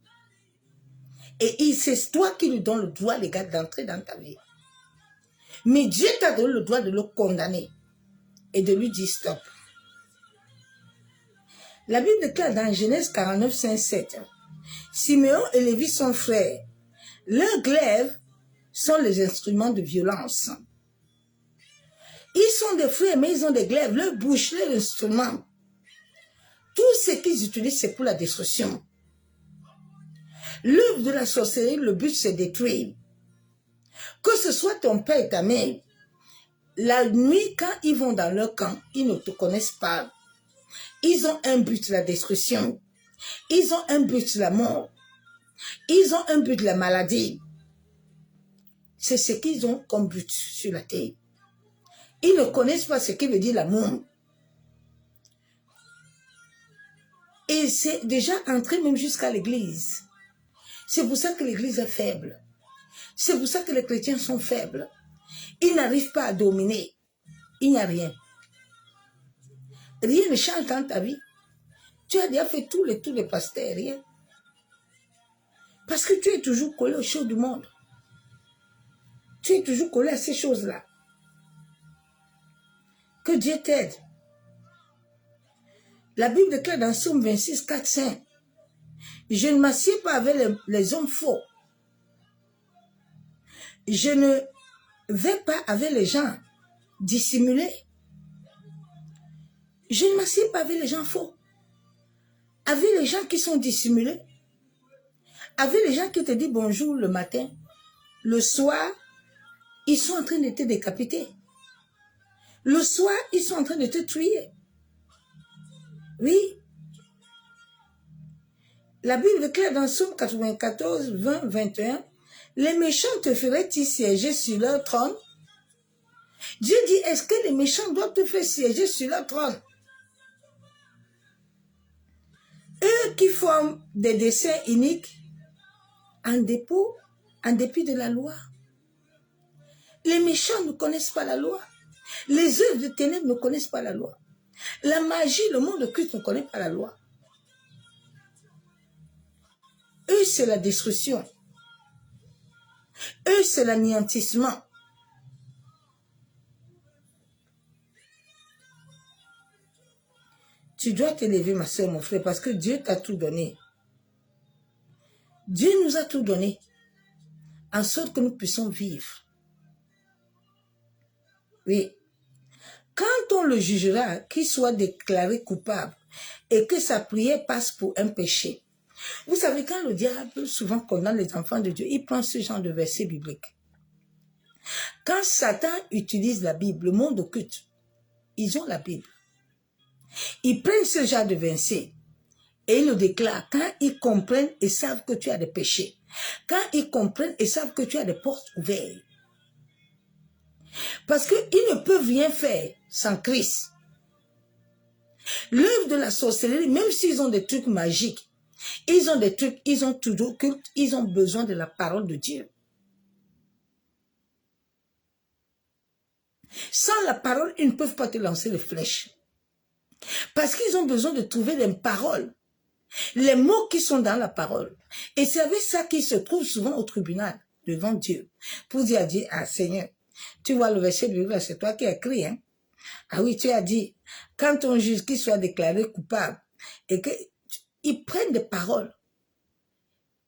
Et c'est toi qui lui donnes le droit légal d'entrer dans ta vie. Mais Dieu t'a donné le droit de le condamner et de lui dire stop. La Bible déclare dans Genèse 49, 5, 7. Siméon et Lévi sont frères. Leurs glaives sont les instruments de violence. Ils sont des frères, mais ils ont des glaives. Leur bouche, leur instrument. Tout ce qu'ils utilisent, c'est pour la destruction. L'œuvre de la sorcellerie, le but, c'est détruire. Que ce soit ton père et ta mère, la nuit, quand ils vont dans leur camp, ils ne te connaissent pas. Ils ont un but, la destruction. Ils ont un but, la mort. Ils ont un but, la maladie. C'est ce qu'ils ont comme but sur la terre. Ils ne connaissent pas ce qui veut dire l'amour. Et c'est déjà entré même jusqu'à l'église. C'est pour ça que l'église est faible. C'est pour ça que les chrétiens sont faibles. Ils n'arrivent pas à dominer. Il n'y a rien. Rien ne change dans ta vie. Tu as déjà fait tous les tours des pasteurs, rien. Parce que tu es toujours collé aux choses du monde. Tu es toujours collé à ces choses-là. Que Dieu t'aide. La Bible déclare dans Somme 26, 4, 5. Je ne m'assieds pas avec les hommes faux. Je ne vais pas avec les gens dissimulés. Je ne m'assieds pas avec les gens faux. Avec les gens qui sont dissimulés. Avec les gens qui te disent bonjour le matin. Le soir, ils sont en train de te décapiter. Le soir, ils sont en train de te tuer. Oui. La Bible déclare dans Somme 94, 20, 21, les méchants te feraient-ils siéger sur leur trône? Dieu dit, est-ce que les méchants doivent te faire siéger sur leur trône? Eux qui font des desseins iniques en dépit de la loi. Les méchants ne connaissent pas la loi. Les œuvres de ténèbres ne connaissent pas la loi. La magie, le monde occulte ne connaît pas la loi. Eux, c'est la destruction. Eux, c'est l'anéantissement. Tu dois t'élever, ma soeur, mon frère, parce que Dieu t'a tout donné. Dieu nous a tout donné, en sorte que nous puissions vivre. Oui. Quand on le jugera, qu'il soit déclaré coupable et que sa prière passe pour un péché. Vous savez, quand le diable souvent condamne les enfants de Dieu, il prend ce genre de versets bibliques. Quand Satan utilise la Bible, le monde occulte, ils ont la Bible. Ils prennent ce genre de versets et ils le déclarent quand ils comprennent et savent que tu as des péchés. Quand ils comprennent et savent que tu as des portes ouvertes. Parce qu'ils ne peuvent rien faire sans Christ. L'œuvre de la sorcellerie, même s'ils ont des trucs magiques, ils ont des trucs, ils ont toujours culte, ils ont besoin de la parole de Dieu. Sans la parole, ils ne peuvent pas te lancer les flèches. Parce qu'ils ont besoin de trouver les paroles, les mots qui sont dans la parole. Et c'est avec ça qu'ils se trouvent souvent au tribunal, devant Dieu, pour dire à Dieu, ah Seigneur, tu vois le verset biblique, c'est toi qui as écrit, hein? Ah oui, tu as dit, quand on juge qu'il soit déclaré coupable, et qu'ils prennent des paroles,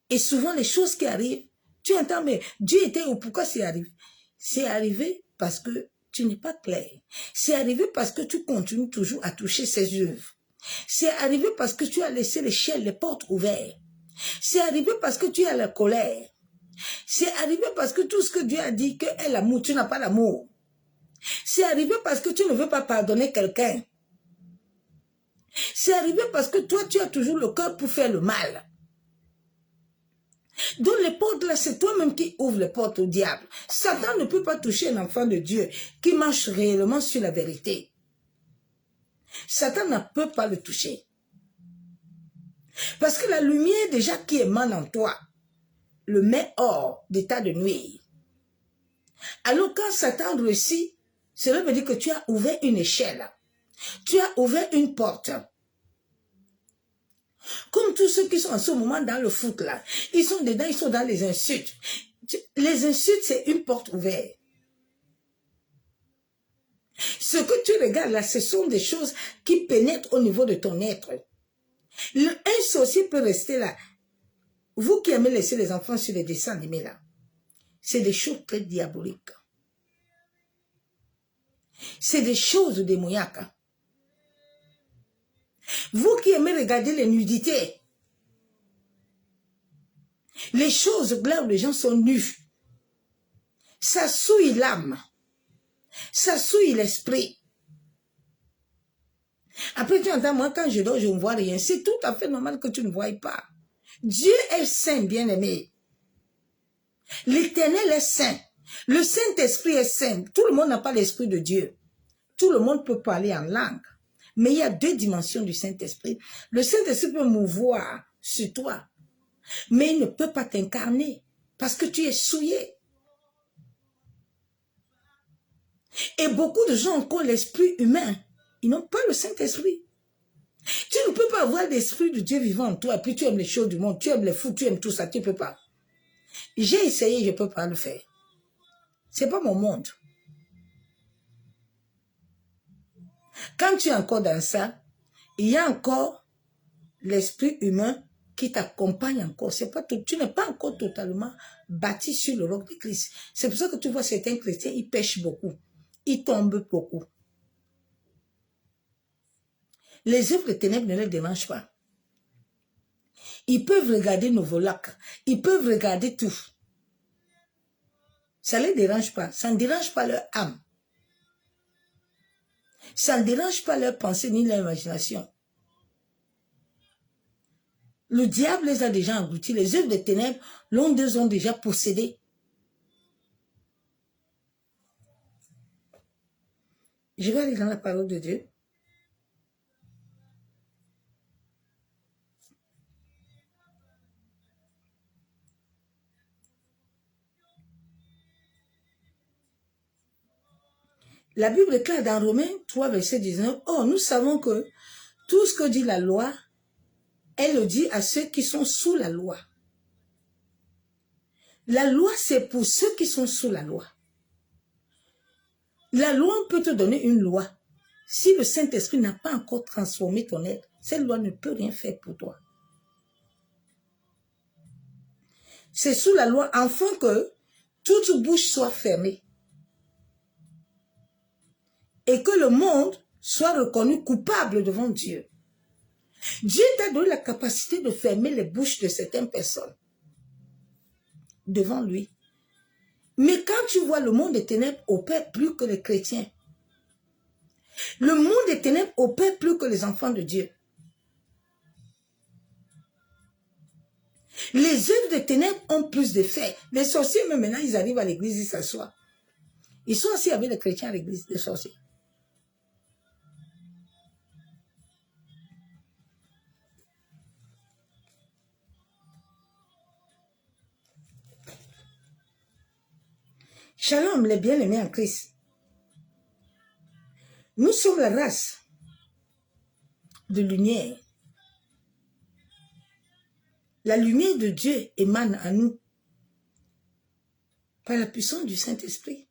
et souvent les choses qui arrivent, tu entends, mais Dieu était où, pourquoi c'est arrivé? C'est arrivé parce que tu n'es pas clair. C'est arrivé parce que tu continues toujours à toucher ses œuvres. C'est arrivé parce que tu as laissé les portes ouvertes. C'est arrivé parce que tu as la colère. C'est arrivé parce que tout ce que Dieu a dit que est l'amour, tu n'as pas l'amour. C'est arrivé parce que tu ne veux pas pardonner quelqu'un. C'est arrivé parce que toi, tu as toujours le cœur pour faire le mal. Donc les portes là, c'est toi-même qui ouvre les portes au diable. Satan ne peut pas toucher un enfant de Dieu qui marche réellement sur la vérité. Satan ne peut pas le toucher. Parce que la lumière déjà qui émane en toi, le met hors d'état de nuire. Alors quand Satan réussit, cela veut dire que tu as ouvert une échelle. Tu as ouvert une porte. Comme tous ceux qui sont en ce moment dans le foot là, ils sont dedans, ils sont dans les insultes. Les insultes, c'est une porte ouverte. Ce que tu regardes là, ce sont des choses qui pénètrent au niveau de ton être. Un sorcier peut rester là. Vous qui aimez laisser les enfants sur les dessins animés là, c'est des choses très diaboliques. C'est des choses démoniaques. Vous qui aimez regarder les nudités, les choses là où les gens sont nus, ça souille l'âme, ça souille l'esprit. Après tu entends, moi quand je dors, je ne vois rien. C'est tout à fait normal que tu ne voies pas. Dieu est saint, bien-aimé. L'Éternel est saint. Le Saint-Esprit est saint. Tout le monde n'a pas l'Esprit de Dieu. Tout le monde peut parler en langue. Mais il y a deux dimensions du Saint-Esprit. Le Saint-Esprit peut mouvoir sur toi. Mais il ne peut pas t'incarner. Parce que tu es souillé. Et beaucoup de gens ont encore l'esprit humain. Ils n'ont pas le Saint-Esprit. Tu ne peux pas avoir l'Esprit de Dieu vivant en toi. Et puis tu aimes les choses du monde. Tu aimes les fous. Tu aimes tout ça. Tu ne peux pas. J'ai essayé. Je ne peux pas le faire. Ce n'est pas mon monde. Quand tu es encore dans ça, il y a encore l'esprit humain qui t'accompagne encore. C'est pas tout, tu n'es pas encore totalement bâti sur le roc de Christ. C'est pour ça que tu vois certains chrétiens, ils pêchent beaucoup. Ils tombent beaucoup. Les œuvres des ténèbres ne les dérangent pas. Ils peuvent regarder nos volacs. Ils peuvent regarder tout. Ça ne les dérange pas. Ça ne dérange pas leur âme. Ça ne dérange pas leur pensée ni leur imagination. Le diable les a déjà engloutis. Les œuvres des ténèbres l'ont déjà possédés. Je vais aller dans la parole de Dieu. La Bible déclare dans Romains 3, verset 19, « Oh, nous savons que tout ce que dit la loi, elle le dit à ceux qui sont sous la loi. » La loi, c'est pour ceux qui sont sous la loi. La loi peut te donner une loi. Si le Saint-Esprit n'a pas encore transformé ton être, cette loi ne peut rien faire pour toi. C'est sous la loi, afin que toute bouche soit fermée. Et que le monde soit reconnu coupable devant Dieu. Dieu t'a donné la capacité de fermer les bouches de certaines personnes devant lui. Mais quand tu vois le monde des ténèbres opère plus que les chrétiens, le monde des ténèbres opère plus que les enfants de Dieu. Les œuvres des ténèbres ont plus d'effet. Les sorciers, même maintenant, ils arrivent à l'église, ils s'assoient. Ils sont assis avec les chrétiens à l'église, les sorciers. Shalom, les bien-aimés en Christ. Nous sommes la race de lumière. La lumière de Dieu émane à nous par la puissance du Saint-Esprit.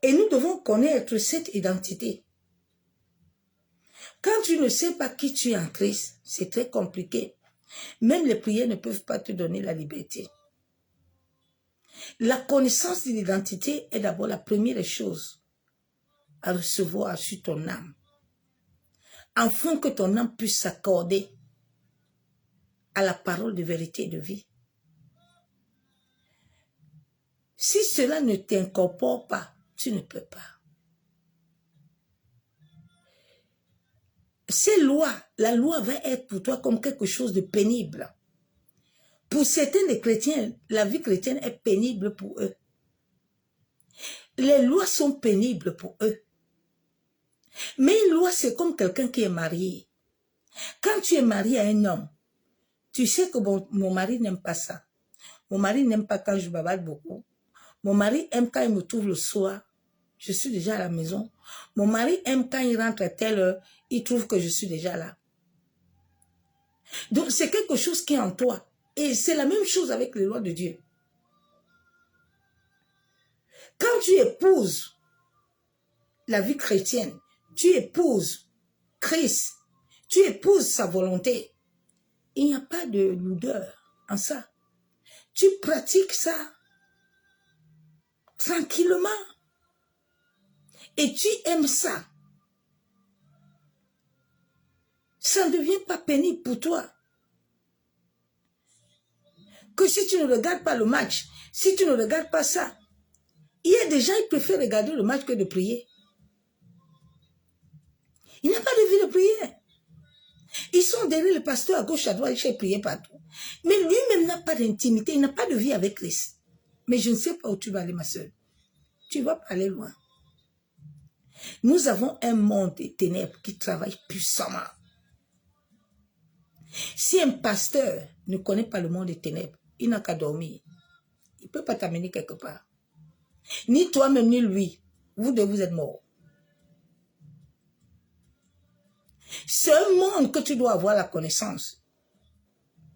Et nous devons connaître cette identité. Quand tu ne sais pas qui tu es en Christ, c'est très compliqué. Même les prières ne peuvent pas te donner la liberté. La connaissance de l'identité est d'abord la première chose à recevoir sur ton âme, afin que ton âme puisse s'accorder à la parole de vérité et de vie. Si cela ne t'incorpore pas, tu ne peux pas. Ces lois, la loi va être pour toi comme quelque chose de pénible. Pour certains des chrétiens, la vie chrétienne est pénible pour eux. Les lois sont pénibles pour eux. Mais une loi, c'est comme quelqu'un qui est marié. Quand tu es marié à un homme, Tu sais que mon mari n'aime pas ça. Mon mari n'aime pas quand je bavarde beaucoup. Mon mari aime quand il me trouve le soir. Je suis déjà à la maison. Mon mari aime quand il rentre à telle heure, il trouve que je suis déjà là. Donc, c'est quelque chose qui est en toi. Et c'est la même chose avec les lois de Dieu. Quand tu épouses la vie chrétienne, tu épouses Christ, tu épouses sa volonté, il n'y a pas de lourdeur en ça. Tu pratiques ça tranquillement. Et tu aimes ça. Ça ne devient pas pénible pour toi. Que si tu ne regardes pas le match, si tu ne regardes pas ça, il y a des gens qui préfèrent regarder le match que de prier. Il n'y a pas de vie de prière. Ils sont derrière le pasteur à gauche, à droite, ils cherchent prier partout. Mais lui-même n'a pas d'intimité, il n'a pas de vie avec Christ. Mais je ne sais pas où tu vas aller, ma soeur. Tu vas pas aller loin. Nous avons un monde des ténèbres qui travaille puissamment. Si un pasteur ne connaît pas le monde des ténèbres, il n'a qu'à dormir. Il ne peut pas t'amener quelque part. Ni toi-même, ni lui. Vous deux, vous êtes morts. C'est un monde que tu dois avoir la connaissance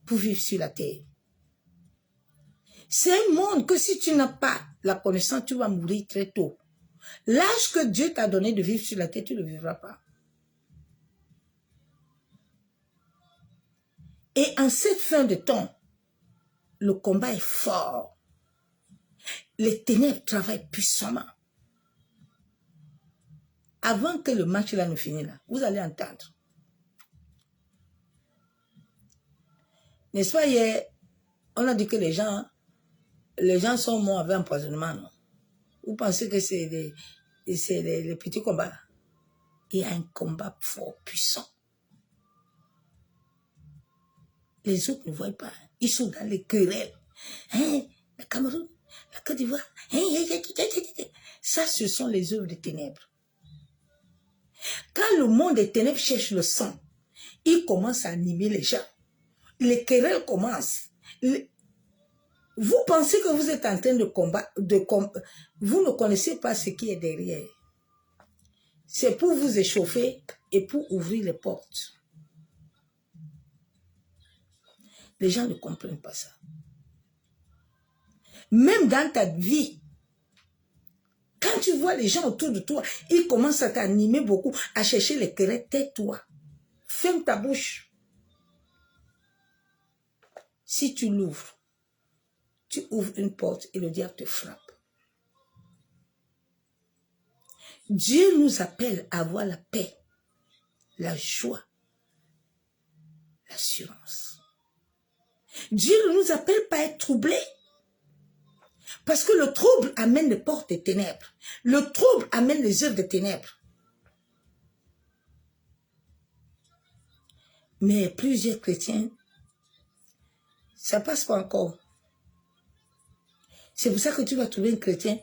pour vivre sur la terre. C'est un monde que si tu n'as pas la connaissance, tu vas mourir très tôt. L'âge que Dieu t'a donné de vivre sur la terre, tu ne le vivras pas. Et en cette fin de temps, le combat est fort. Les ténèbres travaillent puissamment. Avant que le match là ne finisse là, vous allez entendre. N'est-ce pas, hier, on a dit que les gens sont morts avec empoisonnement, non? Vous pensez que c'est les petits combats? Il y a un combat fort, puissant. Les autres ne voient pas. Ils sont dans les querelles. Hein? Le Cameroun, la Côte d'Ivoire. Hein? Ça, ce sont les œuvres des ténèbres. Quand le monde des ténèbres cherche le sang, il commence à animer les gens. Les querelles commencent. Vous pensez que vous êtes en train de combattre, vous ne connaissez pas ce qui est derrière. C'est pour vous échauffer et pour ouvrir les portes. Les gens ne comprennent pas ça. Même dans ta vie, quand tu vois les gens autour de toi, ils commencent à t'animer beaucoup, à chercher les querelles, tais-toi. Ferme ta bouche. Si tu l'ouvres, tu ouvres une porte et le diable te frappe. Dieu nous appelle à avoir la paix, la joie, l'assurance. Dieu ne nous appelle pas à être troublés. Parce que le trouble amène les portes des ténèbres. Le trouble amène les œuvres des ténèbres. Mais plusieurs chrétiens, ça passe pas encore. C'est pour ça que tu vas trouver un chrétien,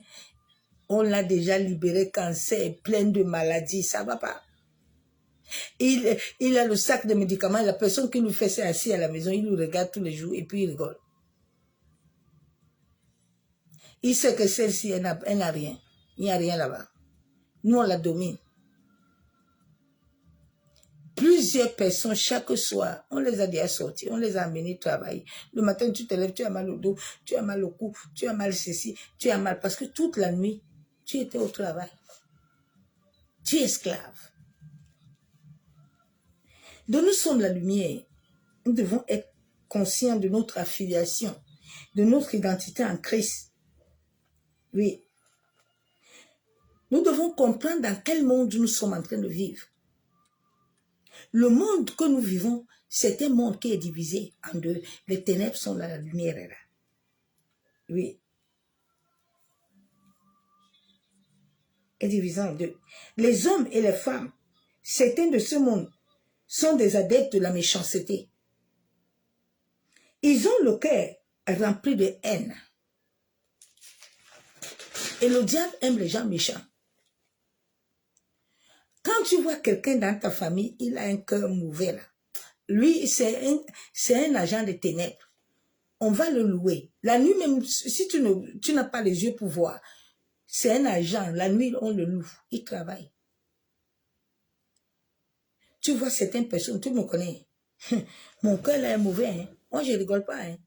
on l'a déjà libéré, cancer, plein de maladies, ça va pas. Il a le sac de médicaments, la personne qui nous fait ça assis à la maison, il nous regarde tous les jours et puis il rigole. Il sait que celle-ci, elle n'a rien. Il n'y a rien là-bas. Nous, on la domine. Plusieurs personnes, chaque soir, on les a déjà sortis, on les a amenés travailler. Le matin, tu te lèves, tu as mal au dos, tu as mal au cou, tu as mal ceci, tu as mal. Parce que toute la nuit, tu étais au travail. Tu es esclave. Donc nous sommes la lumière. Nous devons être conscients de notre affiliation, de notre identité en Christ. Oui. Nous devons comprendre dans quel monde nous sommes en train de vivre. Le monde que nous vivons, c'est un monde qui est divisé en deux. Les ténèbres sont là, la lumière est là. Oui. Est divisé en deux. Les hommes et les femmes, certains de ce monde, sont des adeptes de la méchanceté. Ils ont le cœur rempli de haine. Et le diable aime les gens méchants. Quand tu vois quelqu'un dans ta famille, il a un cœur mauvais là. Lui, c'est un agent de ténèbres. On va le louer. La nuit même, si tu n'as pas les yeux pour voir, c'est un agent. La nuit, on le loue. Il travaille. Tu vois certaines personnes, tu me connais. Mon cœur là est mauvais. Hein. Moi, je ne rigole pas. Hein.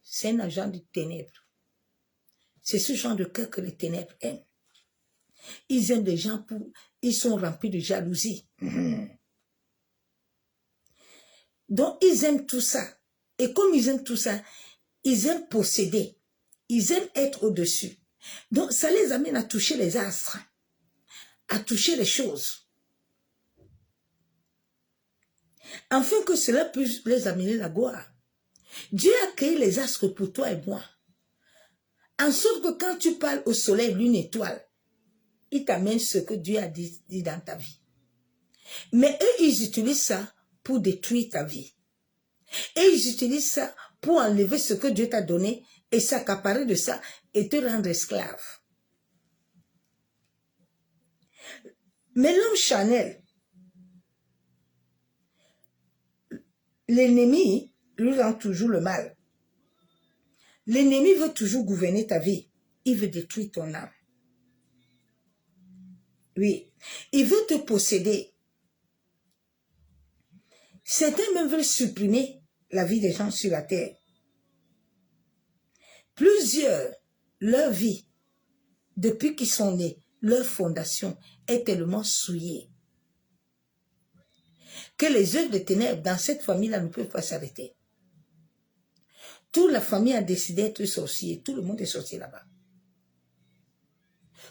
C'est un agent de ténèbres. C'est ce genre de cœur que les ténèbres aiment. Ils aiment les gens ils sont remplis de jalousie. Donc, ils aiment tout ça. Et comme ils aiment tout ça, ils aiment posséder. Ils aiment être au-dessus. Donc, ça les amène à toucher les astres, à toucher les choses. Afin que cela puisse les amener la gloire. Dieu a créé les astres pour toi et moi. En sorte que quand tu parles au soleil, lune, étoile, il t'amène ce que Dieu a dit dans ta vie. Mais eux, ils utilisent ça pour détruire ta vie. Et ils utilisent ça pour enlever ce que Dieu t'a donné et s'accaparer de ça et te rendre esclave. Mais l'homme charnel, l'ennemi lui rend toujours le mal. L'ennemi veut toujours gouverner ta vie. Il veut détruire ton âme. Oui. Il veut te posséder. Certains même veulent supprimer la vie des gens sur la terre. Plusieurs, leur vie, depuis qu'ils sont nés, leur fondation est tellement souillée que les œuvres de ténèbres dans cette famille-là ne peuvent pas s'arrêter. Toute la famille a décidé d'être sorcier. Tout le monde est sorcier là-bas.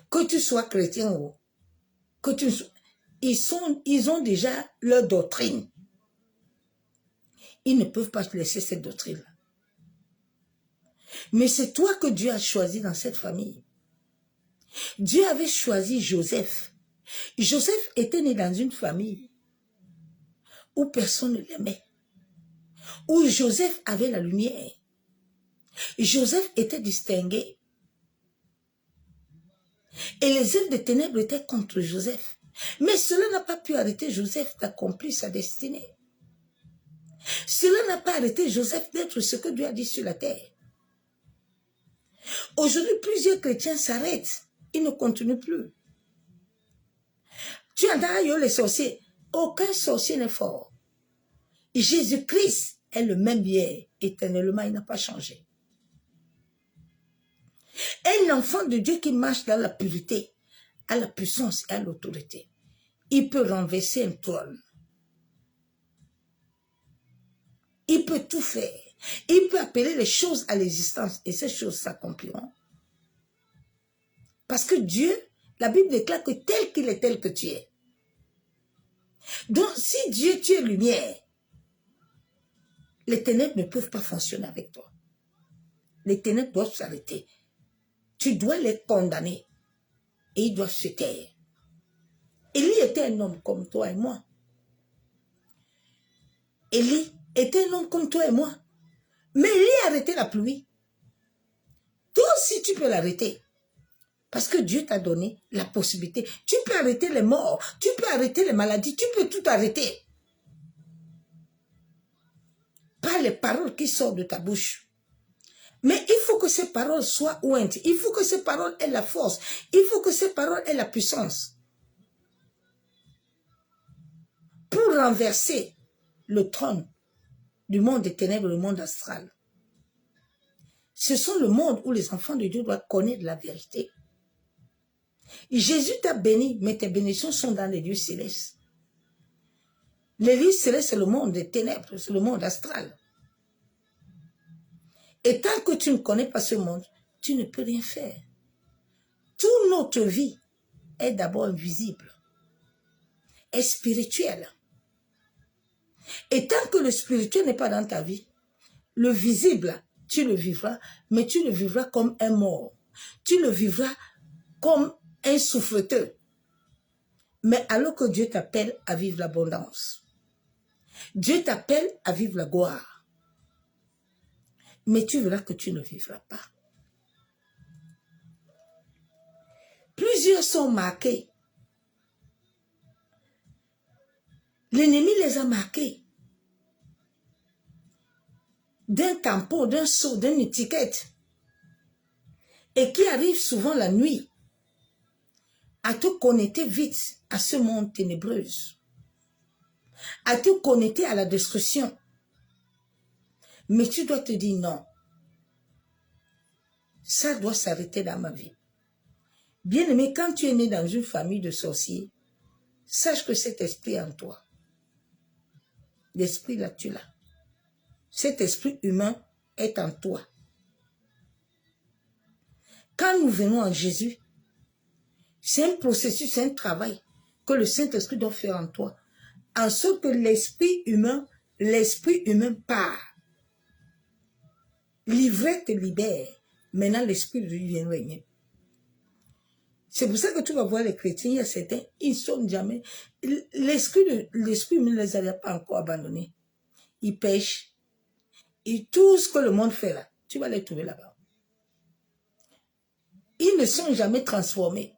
Que tu sois chrétien ou que tu sois... Ils ont déjà leur doctrine. Ils ne peuvent pas te laisser cette doctrine-là. Mais c'est toi que Dieu a choisi dans cette famille. Dieu avait choisi Joseph. Joseph était né dans une famille où personne ne l'aimait. Où Joseph avait la lumière. Joseph était distingué. Et les œuvres des ténèbres étaient contre Joseph. Mais cela n'a pas pu arrêter Joseph d'accomplir sa destinée. Cela n'a pas arrêté Joseph d'être ce que Dieu a dit sur la terre. Aujourd'hui, plusieurs chrétiens s'arrêtent. Ils ne continuent plus. Tu entends les sorciers. Aucun sorcier n'est fort. Jésus-Christ est le même hier, éternellement, il n'a pas changé. Un enfant de Dieu qui marche dans la pureté, à la puissance et à l'autorité, il peut renverser un trône. Il peut tout faire. Il peut appeler les choses à l'existence et ces choses s'accompliront. Parce que Dieu, la Bible déclare que tel qu'il est, tel que tu es. Donc, si Dieu, tu es lumière, les ténèbres ne peuvent pas fonctionner avec toi. Les ténèbres doivent s'arrêter. Tu dois les condamner et ils doivent se taire. Élie était un homme comme toi et moi. Élie était un homme comme toi et moi. Mais Élie a arrêté la pluie. Toi aussi, tu peux l'arrêter. Parce que Dieu t'a donné la possibilité. Tu peux arrêter les morts. Tu peux arrêter les maladies. Tu peux tout arrêter. Par les paroles qui sortent de ta bouche. Mais il faut que ces paroles soient ointes. Il faut que ces paroles aient la force. Il faut que ces paroles aient la puissance. Pour renverser le trône du monde des ténèbres, le monde astral. Ce sont le monde où les enfants de Dieu doivent connaître la vérité. Jésus t'a béni, mais tes bénédictions sont dans les lieux célestes. Les lieux célestes, c'est le monde des ténèbres, c'est le monde astral. Et tant que tu ne connais pas ce monde, tu ne peux rien faire. Toute notre vie est d'abord invisible, est spirituelle. Et tant que le spirituel n'est pas dans ta vie, le visible, tu le vivras, mais tu le vivras comme un mort. Tu le vivras comme un souffreteux. Mais alors que Dieu t'appelle à vivre l'abondance. Dieu t'appelle à vivre la gloire. Mais tu verras que tu ne vivras pas. Plusieurs sont marqués. L'ennemi les a marqués. d'un tampon, d'un seau, d'une étiquette, et qui arrive souvent la nuit, à te connecter vite à ce monde ténébreux, à te connecter à la destruction. Mais tu dois te dire non. Ça doit s'arrêter dans ma vie. Bien-aimé, quand tu es né dans une famille de sorciers, sache que cet esprit est en toi. L'esprit là, tu l'as. Cet esprit humain est en toi. Quand nous venons en Jésus, c'est un processus, c'est un travail que le Saint-Esprit doit faire en toi. En sorte que l'esprit humain part. L'ivresse te libère. Maintenant, l'esprit de Dieu vient régner. C'est pour ça que tu vas voir les chrétiens, il y a certains, ils ne sont jamais. L'esprit humain ne les a pas encore abandonnés. Ils pêchent. Et tout ce que le monde fait là, tu vas les trouver là-bas. Ils ne sont jamais transformés.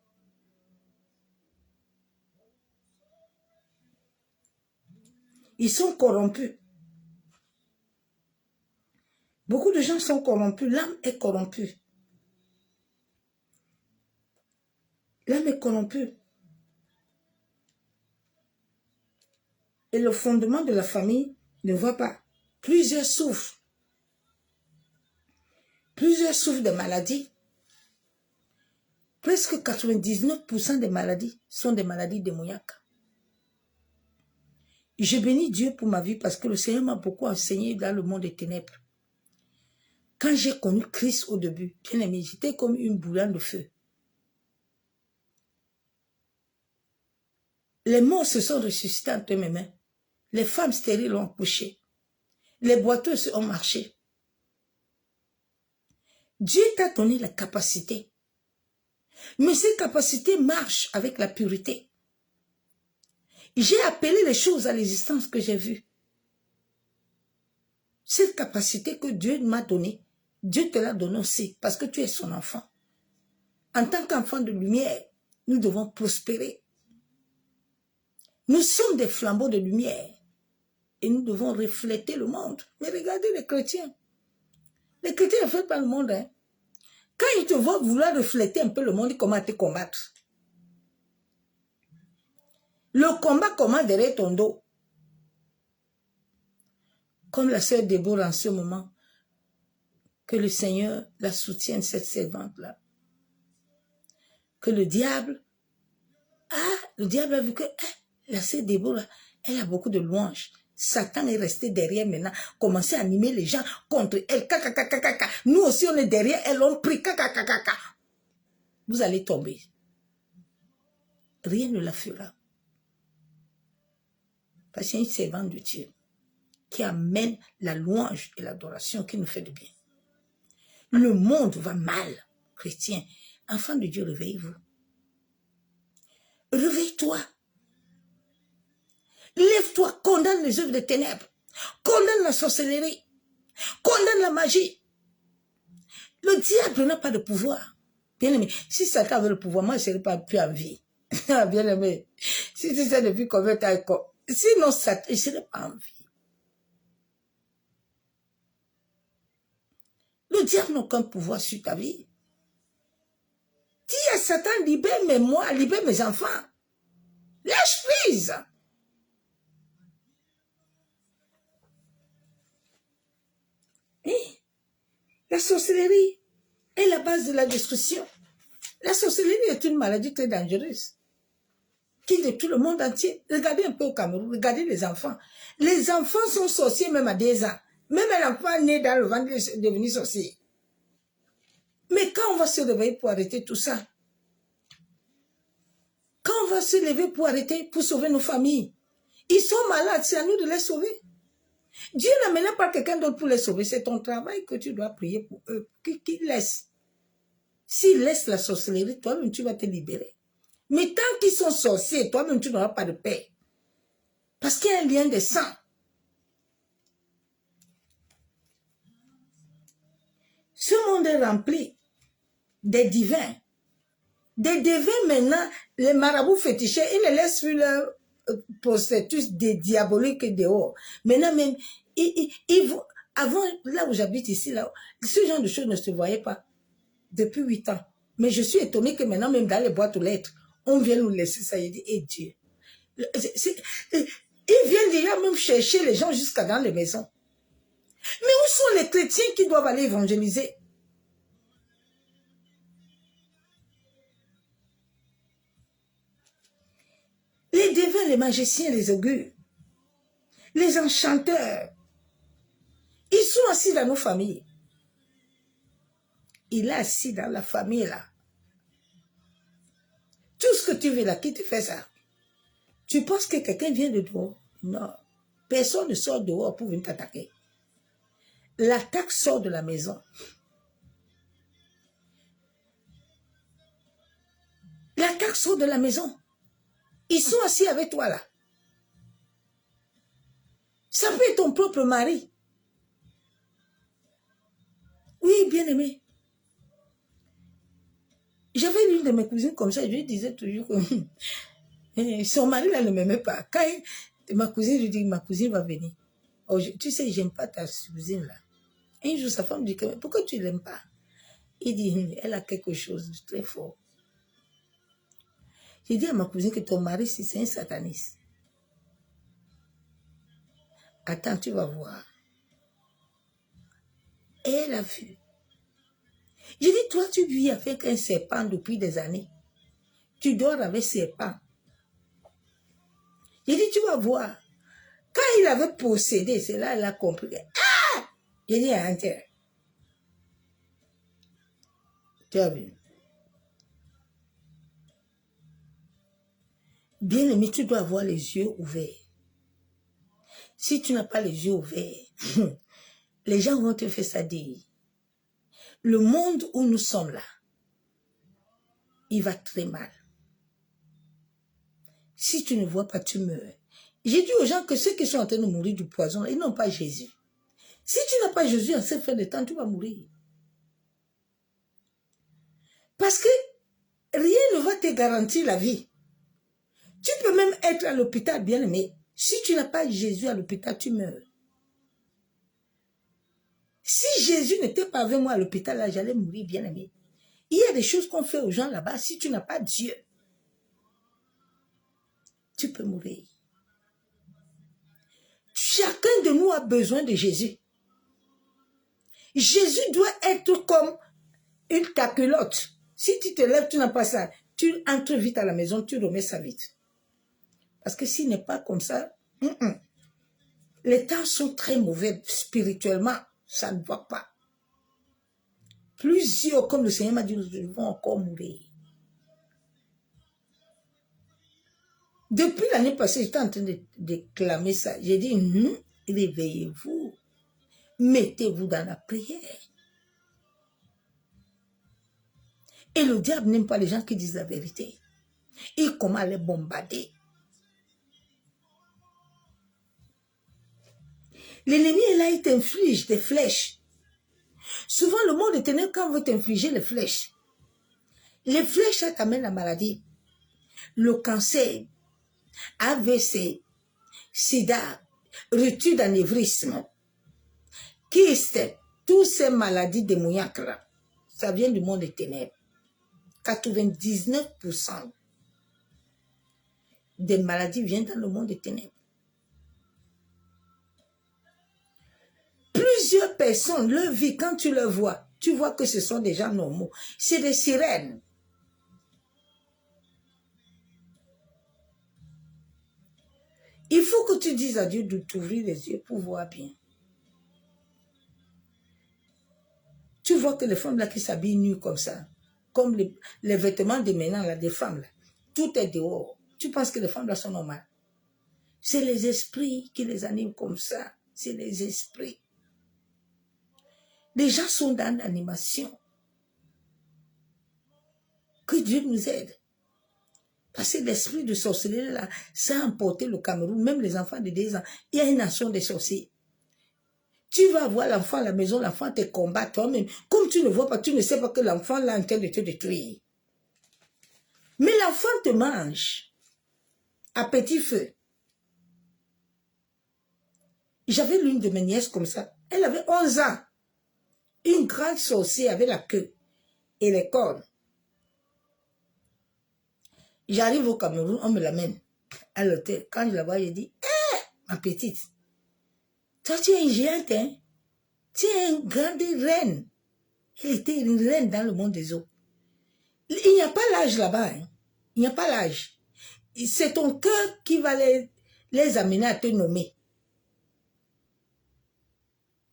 Ils sont corrompus. Beaucoup de gens sont corrompus. L'âme est corrompue. L'âme est corrompue. Et le fondement de la famille ne va pas. Plusieurs souffrent. Plusieurs souffrent de maladies. Presque 99% des maladies sont des maladies démoniaques. Je bénis Dieu pour ma vie parce que le Seigneur m'a beaucoup enseigné dans le monde des ténèbres. Quand j'ai connu Christ au début, bien aimé, j'étais comme une boule de feu. Les morts se sont ressuscités entre mes mains. Les femmes stériles ont accouché. Les boiteuses ont marché. Dieu t'a donné la capacité. Mais cette capacité marche avec la pureté. J'ai appelé les choses à l'existence que j'ai vues. Cette capacité que Dieu m'a donnée, Dieu te l'a donnée aussi parce que tu es son enfant. En tant qu'enfant de lumière, nous devons prospérer. Nous sommes des flambeaux de lumière et nous devons refléter le monde. Mais regardez les chrétiens. Les chrétiens ne font pas le monde. Hein. Quand ils te voient vouloir refléter un peu le monde, ils commencent à te combattre. Le combat commence derrière ton dos. Comme la sœur Déborah en ce moment, que le Seigneur la soutienne, cette servante-là. Que le diable a vu que la sœur Déborah, elle a beaucoup de louanges. Satan est resté derrière maintenant, commencé à animer les gens contre elle. Nous aussi, on est derrière elle, on prie. Vous allez tomber. Rien ne la fera. Parce qu'il y a une servante de Dieu qui amène la louange et l'adoration qui nous fait du bien. Le monde va mal, chrétien. Enfant de Dieu, réveillez-vous. Réveille-toi. Lève-toi, condamne les œuvres des ténèbres. Condamne la sorcellerie. Condamne la magie. Le diable n'a pas de pouvoir. Bien-aimé, si Satan avait le pouvoir, moi, je ne serais pas plus en vie. Bien-aimé, si tu sais depuis combien de temps, sinon, Satan, je ne serais pas en vie. Le diable n'a aucun pouvoir sur ta vie. Dis à Satan, libère mes moi, libère mes enfants. Lâche prise. La sorcellerie est la base de la destruction. La sorcellerie est une maladie très dangereuse qui détruit le monde entier. Regardez un peu au Cameroun, regardez les enfants. Les enfants sont sorciers même à 2 ans. Même un enfant né dans le ventre est devenu sorcier. Mais quand on va se réveiller pour arrêter tout ça, quand on va se lever pour arrêter, pour sauver nos familles, ils sont malades, c'est à nous de les sauver. Dieu n'amène pas quelqu'un d'autre pour les sauver. C'est ton travail que tu dois prier pour eux. Qu'ils laissent. S'ils laissent la sorcellerie, toi-même, tu vas te libérer. Mais tant qu'ils sont sorciers, toi-même, tu n'auras pas de paix. Parce qu'il y a un lien de sang. Ce monde est rempli des divins. Des divins, maintenant, les marabouts fétichés, ils ne laissent plus leur prostitution des diaboliques dehors. Maintenant même, Avant, là où j'habite ici, là, ce genre de choses ne se voyait pas depuis 8 ans. Mais je suis étonnée que maintenant, même dans les boîtes aux lettres, on vient nous laisser ça. Il dit, eh Dieu. Ils viennent déjà même chercher les gens jusqu'à dans les maisons. Mais où sont les chrétiens qui doivent aller évangéliser? Les devins, les magiciens, les augures, les enchanteurs, ils sont assis dans nos familles. Il est assis dans la famille là. Tout ce que tu veux là, qui te fait ça? Tu penses que quelqu'un vient de dehors? Non. Personne ne sort dehors pour venir t'attaquer. L'attaque sort de la maison. L'attaque sort de la maison. Ils sont assis avec toi là. Ça peut être ton propre mari. Oui, bien aimé. J'avais l'une de mes cousines comme ça, je lui disais toujours que son mari là ne m'aimait pas. Quand ma cousine, je dis, ma cousine va venir. Oh, tu sais, j'aime pas ta cousine là. Un jour, sa femme dit, pourquoi tu l'aimes pas? Il dit, elle a quelque chose de très fort. J'ai dit à ma cousine que ton mari, c'est un sataniste. Attends, tu vas voir. Et elle a vu. J'ai dit, toi, tu vis avec un serpent depuis des années. Tu dors avec serpent. J'ai dit, tu vas voir. Quand il avait possédé, c'est là qu'elle a compris. Ah! J'ai dit, à Antère. Tu as vu. Bien aimé, tu dois avoir les yeux ouverts. Si tu n'as pas les yeux ouverts, les gens vont te faire ça dire. Le monde où nous sommes là, il va très mal. Si tu ne vois pas, tu meurs. J'ai dit aux gens que ceux qui sont en train de mourir du poison, ils n'ont pas Jésus. Si tu n'as pas Jésus en cette fin de temps, tu vas mourir. Parce que rien ne va te garantir la vie. Tu peux même être à l'hôpital, bien aimé. Si tu n'as pas Jésus à l'hôpital, tu meurs. Si Jésus n'était pas avec moi à l'hôpital, là, j'allais mourir, bien aimé. Il y a des choses qu'on fait aux gens là-bas. Si tu n'as pas Dieu, tu peux mourir. Chacun de nous a besoin de Jésus. Jésus doit être comme une caculotte. Si tu te lèves, tu n'as pas ça. Tu entres vite à la maison, tu remets ça vite. Parce que s'il n'est pas comme ça, les temps sont très mauvais spirituellement. Ça ne va pas. Plusieurs, comme le Seigneur m'a dit, nous vont encore mourir. Depuis l'année passée, j'étais en train de clamer ça. J'ai dit, réveillez-vous. Mettez-vous dans la prière. Et le diable n'aime pas les gens qui disent la vérité. Il commence à les bombarder. L'ennemi est là, il t'inflige des flèches. Souvent, le monde des ténèbres, quand on veut t'infliger les flèches, ça t'amène la maladie. Le cancer, AVC, sida, rupture d'anévrisme, kyste, toutes ces maladies démoniaques là, ça vient du monde des ténèbres. 99% des maladies viennent dans le monde des ténèbres. Plusieurs personnes, leur vie, quand tu le vois, tu vois que ce sont des gens normaux. C'est des sirènes. Il faut que tu dises à Dieu de t'ouvrir les yeux pour voir bien. Tu vois que les femmes là qui s'habillent nues comme ça, comme les vêtements de maintenant là, des femmes là, tout est dehors. Tu penses que les femmes là sont normales? C'est les esprits qui les animent comme ça. C'est les esprits. Les gens sont dans l'animation. Que Dieu nous aide. Parce que l'esprit de sorcellerie là, ça a emporté le Cameroun, même les enfants de 10 ans. Il y a une nation des sorciers. Tu vas voir l'enfant à la maison, l'enfant te combat toi-même. Comme tu ne vois pas, tu ne sais pas que l'enfant là est en train de te détruire. Mais l'enfant te mange à petit feu. J'avais l'une de mes nièces comme ça. Elle avait 11 ans. Une grande sorcière avec la queue et les cornes. J'arrive au Cameroun, on me l'amène à l'hôtel. Quand je la vois, je dis, ma petite, toi tu es une géante, hein? Tu es une grande reine. Elle était une reine dans le monde des eaux. Il n'y a pas l'âge là-bas. Hein? Il n'y a pas l'âge. C'est ton cœur qui va les amener à te nommer.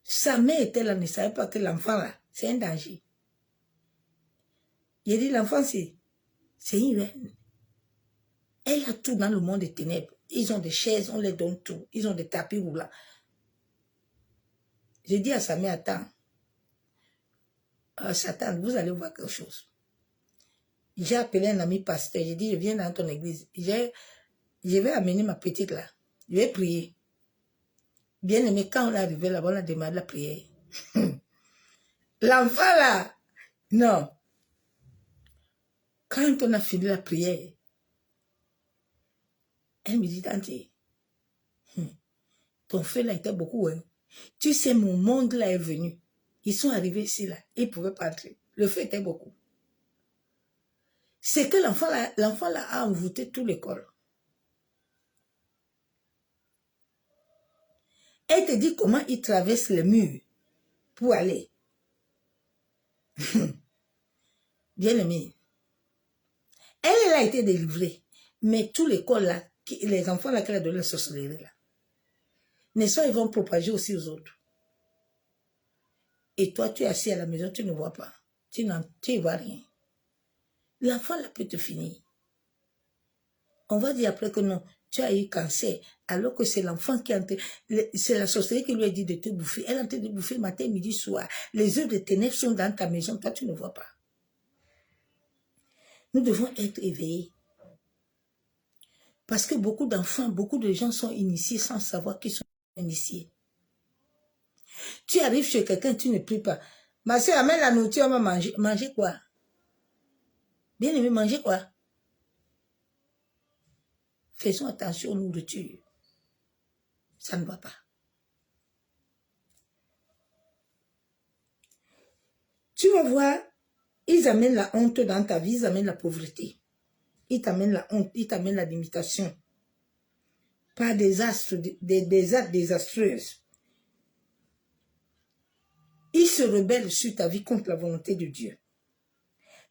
Sa mère était là, ne savait pas que l'enfant là, c'est un danger. Il a dit, l'enfant, c'est une reine. Elle a tout dans le monde des ténèbres. Ils ont des chaises, on les donne tout. Ils ont des tapis roulants. J'ai dit à sa mère, attends. Satan, vous allez voir quelque chose. J'ai appelé un ami pasteur. J'ai dit, je viens dans ton église. Je vais amener ma petite là. Je vais prier. Bien aimé, quand on est arrivé là-bas, on a demandé la prière. L'enfant là, non. Quand on a fini la prière, elle me dit, tante, ton feu là était beaucoup, hein. Tu sais, mon monde là est venu. Ils sont arrivés ici là. Ils ne pouvaient pas entrer. Le feu était beaucoup. C'est que l'enfant là a envoûté tout l'école. Elle te dit comment il traverse les murs pour aller. Bien aimé. Elle a été délivrée. Mais tout l'école là, les enfants là qu'elle a donné la sorcellerie là, n'est-ce pas, ils vont propager aussi aux autres. Et toi, tu es assis à la maison, tu ne vois pas. Tu ne vois rien. L'enfant là peut te finir. On va dire après que non, tu as eu cancer, alors que c'est l'enfant qui est en train, c'est la sorcellerie qui lui a dit de te bouffer. Elle est en train de bouffer matin, midi, soir. Les œuvres de ténèbres sont dans ta maison, toi tu ne vois pas. Nous devons être éveillés. Parce que beaucoup d'enfants, beaucoup de gens sont initiés sans savoir qu'ils sont initiés. Tu arrives chez quelqu'un, tu ne pries pas. Ma soeur, amène la nourriture, on va manger. Manger quoi? Bien aimé, manger quoi? Faisons attention aux nourritures. Ça ne va pas. Tu vas voir, ils amènent la honte dans ta vie, ils amènent la pauvreté. Ils t'amènent la honte, ils t'amènent la limitation. Par des actes désastreuses. Ils se rebellent sur ta vie contre la volonté de Dieu.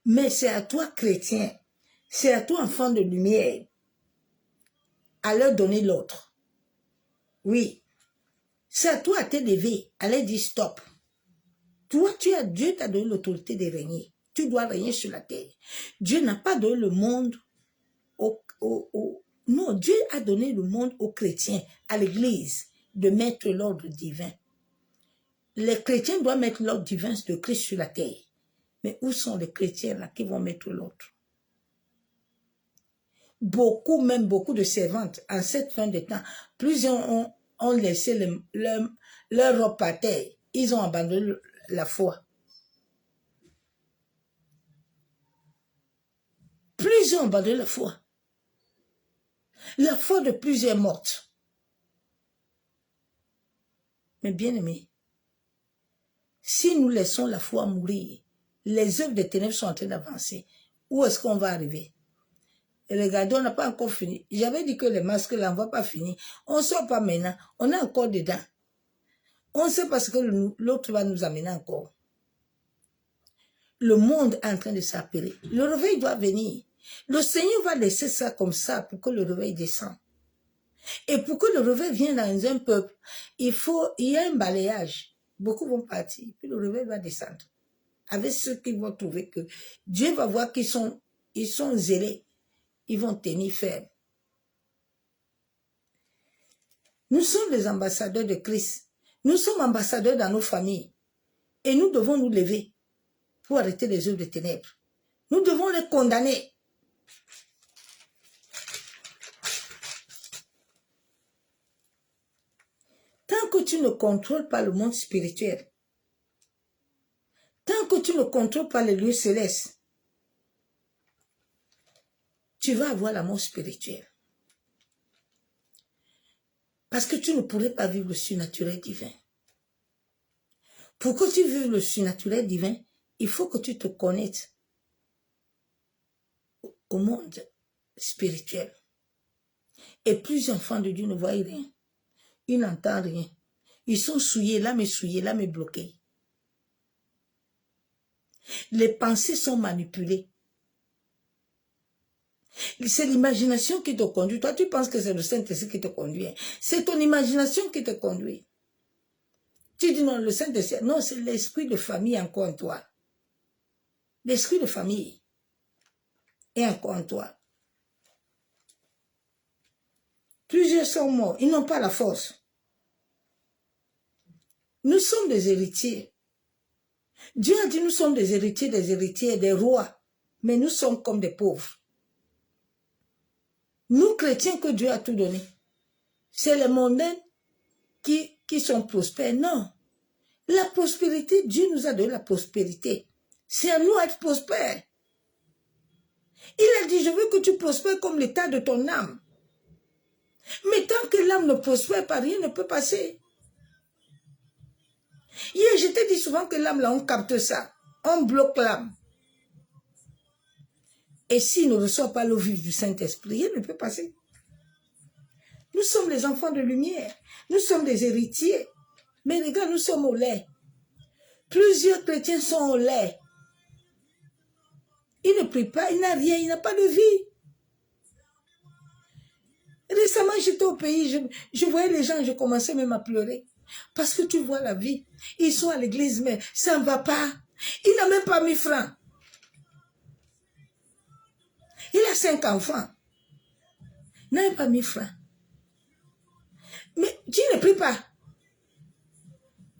Mais c'est à toi, chrétien, c'est à toi, enfant de lumière, à leur donner l'autre. Oui. C'est à toi à t'élever, à leur dire stop. Toi, Dieu t'a donné l'autorité de régner. Tu dois régner sur la terre. Dieu n'a pas donné le monde non, Dieu a donné le monde aux chrétiens, à l'église, de mettre l'ordre divin. Les chrétiens doivent mettre l'ordre divin de Christ sur la terre. Mais où sont les chrétiens là qui vont mettre l'ordre? Beaucoup de servantes, en cette fin de temps, plusieurs ont laissé leur robe par terre. Ils ont abandonné la foi. Plusieurs ont abandonné la foi. La foi de plusieurs mortes. Mais bien aimés, si nous laissons la foi mourir, les œuvres des ténèbres sont en train d'avancer. Où est-ce qu'on va arriver? Et regardez, on n'a pas encore fini. J'avais dit que les masques là, on ne va pas finir. On ne sort pas maintenant. On est encore dedans. On sait parce que l'autre va nous amener encore. Le monde est en train de s'appeler. Le réveil doit venir. Le Seigneur va laisser ça comme ça pour que le réveil descende. Et pour que le réveil vienne dans un peuple, il y a un balayage. Beaucoup vont partir, puis le réveil va descendre. Avec ceux qui vont trouver que Dieu va voir qu'ils sont zélés. Ils vont tenir ferme. Nous sommes les ambassadeurs de Christ. Nous sommes ambassadeurs dans nos familles. Et nous devons nous lever pour arrêter les œuvres des ténèbres. Nous devons les condamner. Tant que tu ne contrôles pas le monde spirituel, tant que tu ne contrôles pas les lieux célestes, tu vas avoir la mort spirituelle. Parce que tu ne pourrais pas vivre le surnaturel divin. Pour que tu vives le surnaturel divin, il faut que tu te connectes au monde spirituel. Et plusieurs enfants de Dieu ne voient rien. Ils n'entendent rien. Ils sont souillés, l'âme est bloquée. Les pensées sont manipulées. C'est l'imagination qui te conduit. Toi, tu penses que c'est le Saint-Esprit qui te conduit. C'est ton imagination qui te conduit. Tu dis non, le Saint-Esprit. Non, c'est l'esprit de famille encore en toi. L'esprit de famille est encore en toi. Plusieurs sont morts. Ils n'ont pas la force. Nous sommes des héritiers. Dieu a dit nous sommes des héritiers, des rois. Mais nous sommes comme des pauvres. Nous, chrétiens, que Dieu a tout donné. C'est les mondains qui sont prospères. Non. La prospérité, Dieu nous a donné la prospérité. C'est à nous d'être prospères. Il a dit, je veux que tu prospères comme l'état de ton âme. Mais tant que l'âme ne prospère pas, rien ne peut passer. Hier, je t'ai dit souvent que l'âme, là, on capte ça. On bloque l'âme. Et s'il ne reçoit pas l'eau vive du Saint-Esprit, rien ne peut passer. Nous sommes les enfants de lumière. Nous sommes des héritiers. Mais regarde, nous sommes au lait. Plusieurs chrétiens sont au lait. Il ne prie pas, il n'a rien, il n'a pas de vie. Récemment, j'étais au pays, je voyais les gens, je commençais même à pleurer. Parce que tu vois la vie. Ils sont à l'église, mais ça ne va pas. Il n'a même pas 1000 francs. Il a 5 enfants. Il n'a même pas 1000 francs. Mais tu ne pries pas.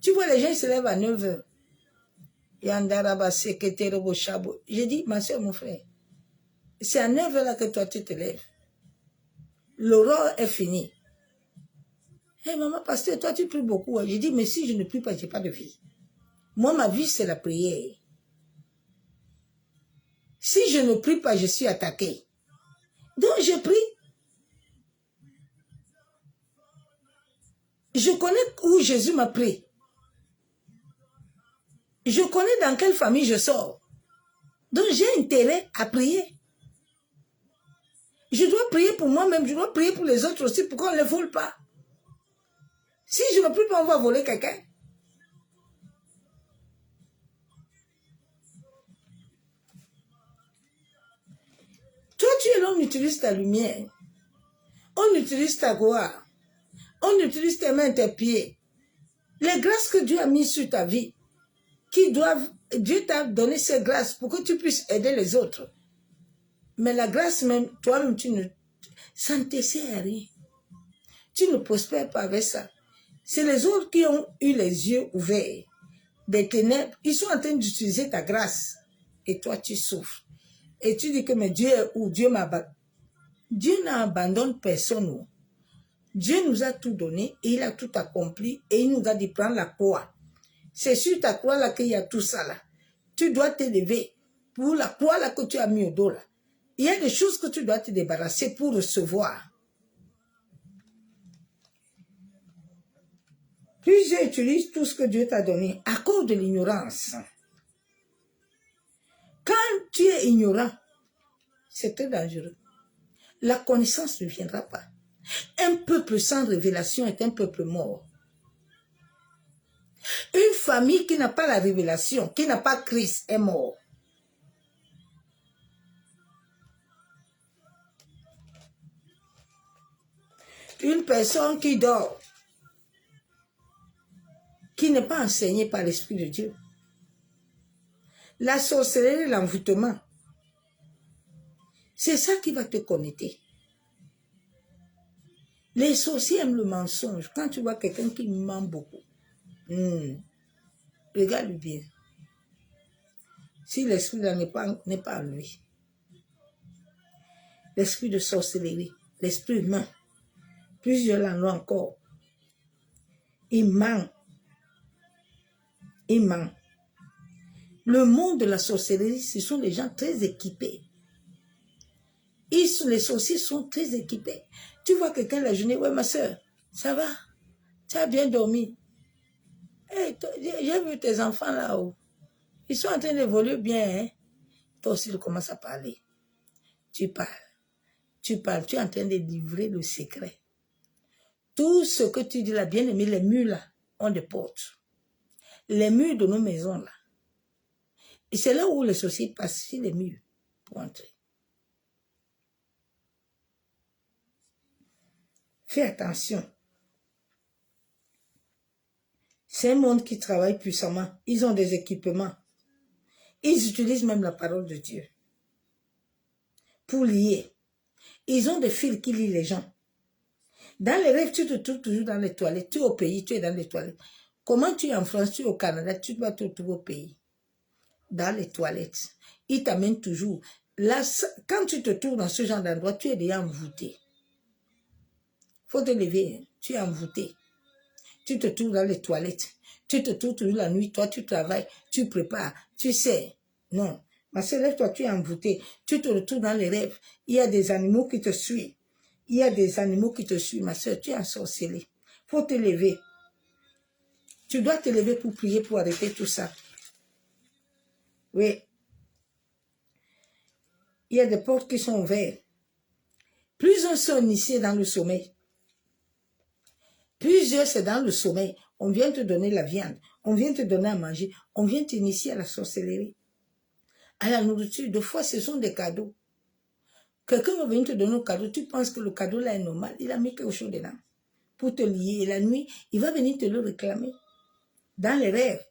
Tu vois, les gens ils se lèvent à 9 h. J'ai dit, ma soeur, mon frère, c'est à 9 h là que toi tu te lèves. L'aurore est finie. Hey, maman, pasteur, toi tu pries beaucoup. J'ai dit, mais si je ne prie pas, je n'ai pas de vie. Moi, ma vie, c'est la prière. Si je ne prie pas, je suis attaqué. Donc, je prie. Je connais où Jésus m'a pris. Je connais dans quelle famille je sors. Donc, j'ai intérêt à prier. Je dois prier pour moi-même, je dois prier pour les autres aussi, pour qu'on ne les vole pas. Si je ne prie pas, on va voler quelqu'un. Toi, tu es là, on utilise ta lumière. On utilise ta gloire. On utilise tes mains, tes pieds. Les grâces que Dieu a mises sur ta vie, Dieu t'a donné ces grâces pour que tu puisses aider les autres. Mais la grâce même, toi-même, ça ne te sert à rien. Tu ne prospères pas avec ça. C'est les autres qui ont eu les yeux ouverts, des ténèbres. Ils sont en train d'utiliser ta grâce. Et toi, tu souffres. Et tu dis que mais Dieu est où? Dieu m'abandonne. Dieu n'abandonne personne. Dieu nous a tout donné et il a tout accompli et il nous a dit prends la croix. C'est sur ta croix là qu'il y a tout ça là. Tu dois t'élever pour la croix là que tu as mis au dos là. Il y a des choses que tu dois te débarrasser pour recevoir. Plusieurs utilisent tout ce que Dieu t'a donné à cause de l'ignorance. Quand tu es ignorant, c'est très dangereux. La connaissance ne viendra pas. Un peuple sans révélation est un peuple mort. Une famille qui n'a pas la révélation, qui n'a pas Christ, est mort. Une personne qui dort, qui n'est pas enseignée par l'Esprit de Dieu. La sorcellerie, l'envoûtement, c'est ça qui va te connecter. Les sorciers aiment le mensonge. Quand tu vois quelqu'un qui ment beaucoup, regarde bien. Si l'esprit n'est pas en lui. L'esprit de sorcellerie, l'esprit humain, plusieurs l'en ont encore. Il ment. Il ment. Le monde de la sorcellerie, ce sont des gens très équipés. Les sorciers sont très équipés. Tu vois quelqu'un la journée, ouais ma soeur, Ça va? Tu as bien dormi? Hey, j'ai vu tes enfants là-haut. Ils sont en train d'évoluer bien, hein? Toi aussi, tu commences à parler. Tu parles. Tu parles. Tu es en train de livrer le secret. Tout ce que tu dis là, bien aimé, les murs là, ont des portes. Les murs de nos maisons là. Et c'est là où les sorciers passent sur les murs pour entrer. Fais attention. C'est un monde qui travaille puissamment. Ils ont des équipements. Ils utilisent même la parole de Dieu pour lier. Ils ont des fils qui lient les gens. Dans les rêves, tu te trouves toujours dans les toilettes. Tu es au pays, tu es dans les toilettes. Comment tu es en France, tu es au Canada, tu dois te retrouver au pays. Dans les toilettes. Ils t'amènent toujours. Là, quand tu te trouves dans ce genre d'endroit, tu es déjà envoûté. Faut te lever, hein. Tu es envoûté. Tu te trouves dans les toilettes. Tu te trouves toujours la nuit. Toi, tu travailles, tu prépares, tu sais. Non. Ma soeur, lève-toi, tu es envoûté. Tu te retrouves dans les rêves. Il y a des animaux qui te suivent. Il y a des animaux qui te suivent. Ma soeur, tu es ensorcelée. Faut te lever. Tu dois te lever pour prier, pour arrêter tout ça. Oui. Il y a des portes qui sont ouvertes. Plusieurs sont initiés dans le sommeil. Plusieurs, c'est dans le sommeil. On vient te donner la viande. On vient te donner à manger. On vient t'initier à la sorcellerie. À la nourriture. Des fois, ce sont des cadeaux. Quelqu'un va venir te donner un cadeau. Tu penses que le cadeau là est normal. Il a mis quelque chose dedans. Pour te lier. Et la nuit, il va venir te le réclamer. Dans les rêves.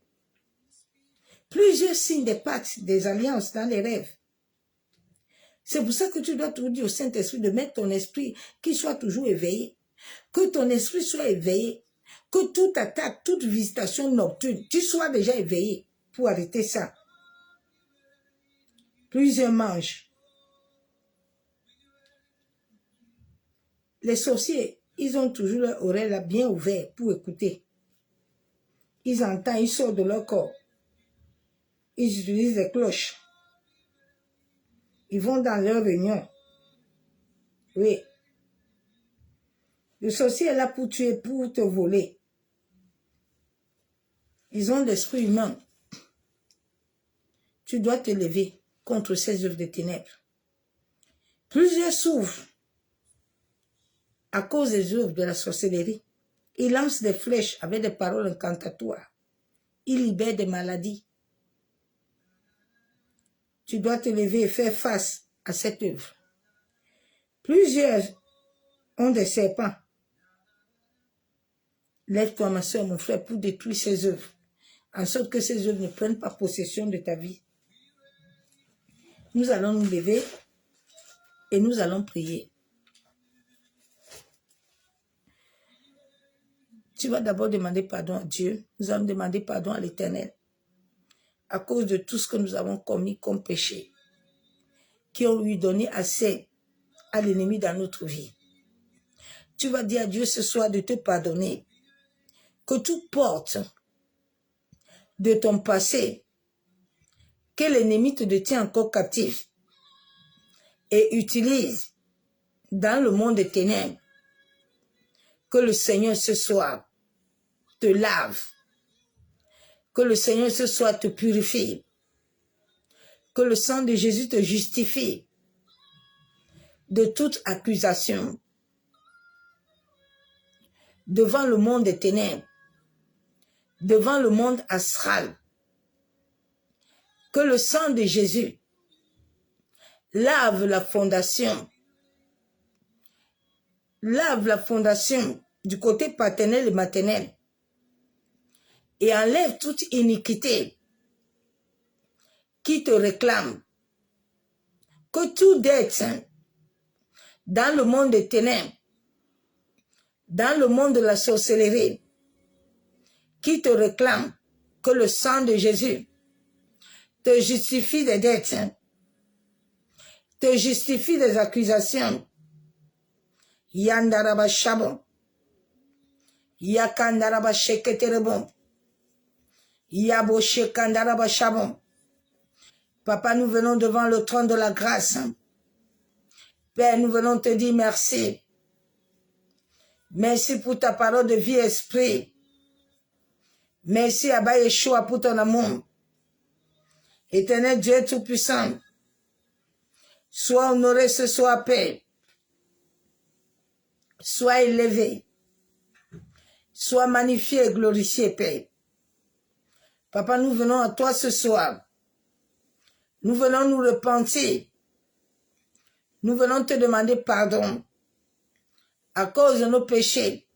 Plusieurs signes des pactes, des alliances dans les rêves. C'est pour ça que tu dois toujours dire au Saint-Esprit de mettre ton esprit, qu'il soit toujours éveillé. Que ton esprit soit éveillé. Que toute attaque, toute visitation nocturne, tu sois déjà éveillé pour arrêter ça. Plusieurs mangent. Les sorciers, ils ont toujours leur oreille là bien ouverte pour écouter. Ils entendent, ils sortent de leur corps. Ils utilisent des cloches. Ils vont dans leur réunion. Oui. Le sorcier est là pour tuer, pour te voler. Ils ont l'esprit humain. Tu dois te lever contre ces œuvres de ténèbres. Plusieurs souffrent à cause des œuvres de la sorcellerie. Ils lancent des flèches avec des paroles incantatoires. Ils libèrent des maladies. Tu dois te lever et faire face à cette œuvre. Plusieurs ont des serpents. Lève-toi, ma soeur, mon frère, pour détruire ces œuvres, en sorte que ces œuvres ne prennent pas possession de ta vie. Nous allons nous lever et nous allons prier. Tu vas d'abord demander pardon à Dieu. Nous allons demander pardon à l'Éternel à cause de tout ce que nous avons commis comme péché, qui ont eu donné accès à l'ennemi dans notre vie. Tu vas dire à Dieu ce soir de te pardonner, que toute porte de ton passé, que l'ennemi te détient encore captif et utilise dans le monde des ténèbres, que le Seigneur ce soir te lave, que le Seigneur ce soir te purifie, que le sang de Jésus te justifie de toute accusation devant le monde des ténèbres, devant le monde astral, que le sang de Jésus lave la fondation du côté paternel et maternel et enlève toute iniquité qui te réclame, que tout dette dans le monde des ténèbres, dans le monde de la sorcellerie, qui te réclame, que le sang de Jésus te justifie des dettes, te justifie des accusations. Yandaraba Shabon, Yakandaraba Sheketerebon, Yabo Shekandaraba Shabon. Papa, nous venons devant le trône de la grâce. Père, nous venons te dire merci Merci pour ta parole de vie, esprit. Merci, Abba Yeshua, pour ton amour. Éternel Dieu Tout-Puissant, sois honoré ce soir, Père. Sois élevé. Sois magnifié et glorifié, Père. Papa, nous venons à toi ce soir. Nous venons nous repentir. Nous venons te demander pardon à cause de nos péchés,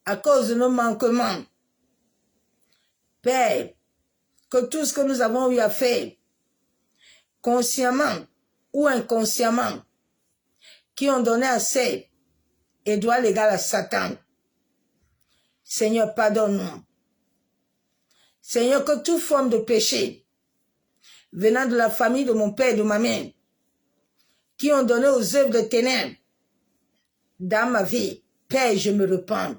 à cause de nos manquements. Père, que tout ce que nous avons eu à faire, consciemment ou inconsciemment, qui ont donné assez et droit légal à Satan. Seigneur, pardonne-nous. Seigneur, que toute forme de péché venant de la famille de mon père et de ma mère, qui ont donné aux œuvres de ténèbres dans ma vie, Père, je me repens.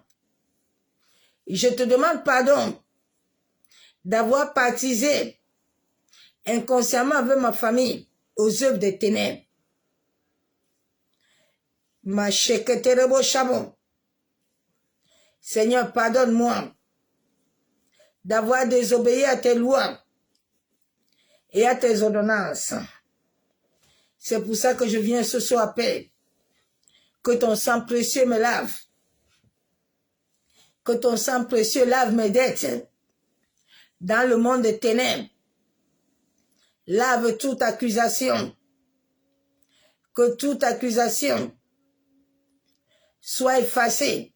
Je te demande pardon d'avoir partisé inconsciemment avec ma famille aux œuvres des ténèbres. Ma cheketerebo chabon. Seigneur, pardonne-moi d'avoir désobéi à tes lois et à tes ordonnances. C'est pour ça que je viens ce soir, Père. Que ton sang précieux me lave. Que ton sang précieux lave mes dettes dans le monde des ténèbres. Lave toute accusation. Que toute accusation soit effacée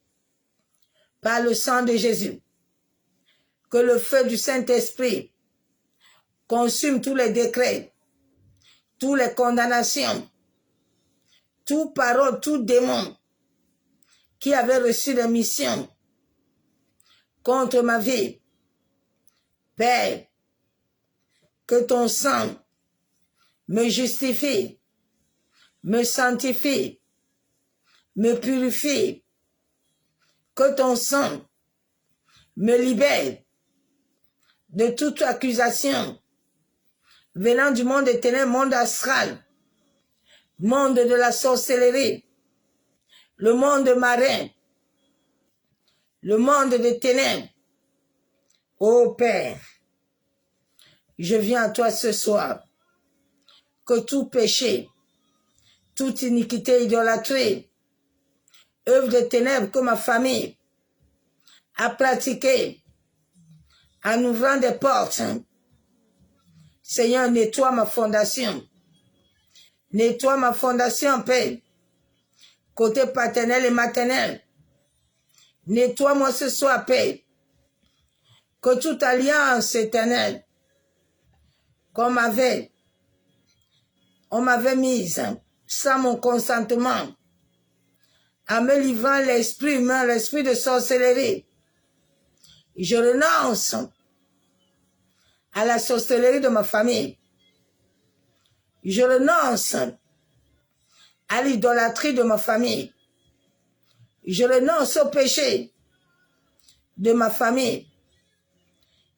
par le sang de Jésus. Que le feu du Saint-Esprit consume tous les décrets, toutes les condamnations, toute parole, tout démon qui avait reçu des missions contre ma vie. Père, que ton sang me justifie, me sanctifie, me purifie, que ton sang me libère de toute accusation venant du monde des ténèbres, monde astral, monde de la sorcellerie, le monde marin, le monde des ténèbres. Ô Père, je viens à toi ce soir, que tout péché, toute iniquité, idolâtrie, œuvre de ténèbres que ma famille a pratiqué en ouvrant des portes. Seigneur, nettoie ma fondation. Nettoie ma fondation, Père, côté paternel et maternel. Nettoie-moi ce soir, Père, que toute alliance éternelle qu'on m'avait, on m'avait mise sans mon consentement, en me livrant l'esprit humain, l'esprit de sorcellerie. Je renonce à la sorcellerie de ma famille. Je renonce à l'idolâtrie de ma famille. Je renonce au péché de ma famille.